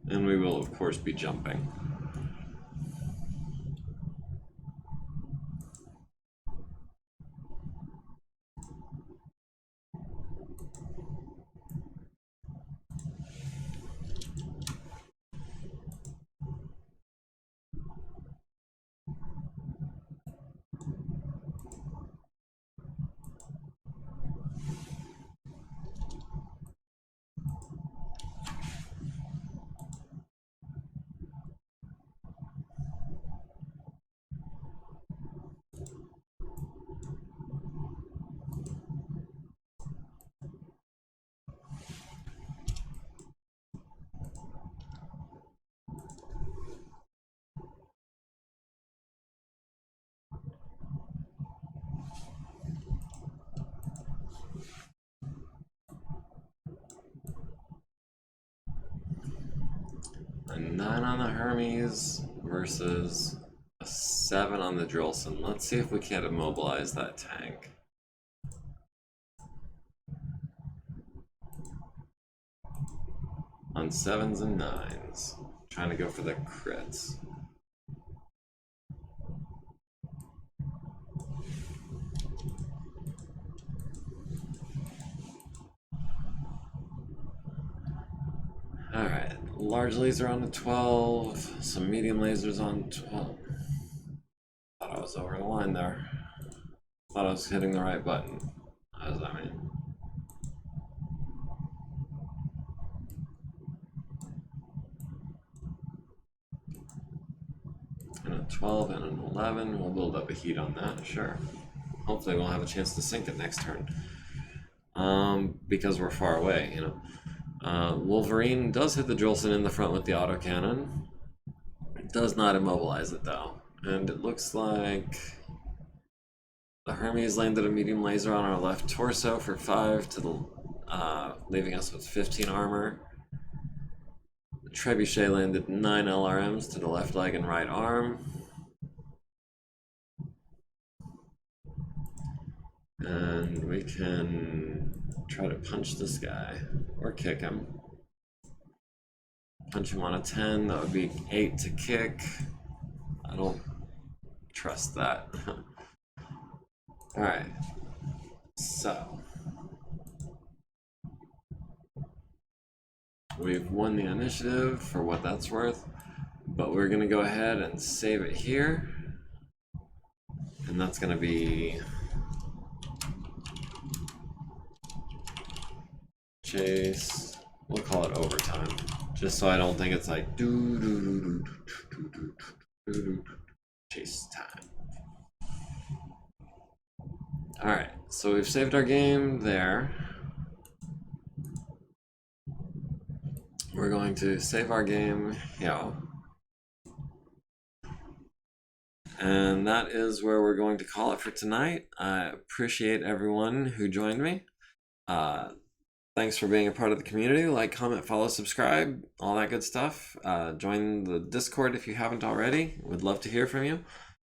And we will, of course, be jumping. A 9 on the Hermes versus a 7 on the Drillson. Let's see if we can't immobilize that tank. On 7s and 9s. Trying to go for the crits. Alright, large laser on a 12, some medium lasers on 12. Thought I was over the line there. Thought I was hitting the right button. As I mean. And a 12 and an 11, we'll build up a heat on that, sure. Hopefully we'll have a chance to sink it next turn. Because we're far away, you know. Wolverine does hit the Drillson in the front with the autocannon. It does not immobilize it though. And it looks like the Hermes landed a medium laser on our left torso for 5 to the leaving us with 15 armor. The Trebuchet landed 9 LRMs to the left leg and right arm. And we can try to punch this guy or kick him. Punch him on a 10, that would be 8 to kick. I don't trust that. Alright, so we've won the initiative for what that's worth, but we're gonna go ahead and save it here, and that's gonna be chase. We'll call it overtime, just so I don't think it's like doo doo doo doo. So we've saved our game there. We're going to save our game here. And that is where we're going to call it for tonight. I appreciate everyone who joined me. Thanks for being a part of the community. Like, comment, follow, subscribe, all that good stuff. Join the Discord if you haven't already. Would love to hear from you.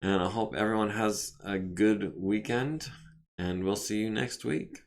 And I hope everyone has a good weekend. And we'll see you next week.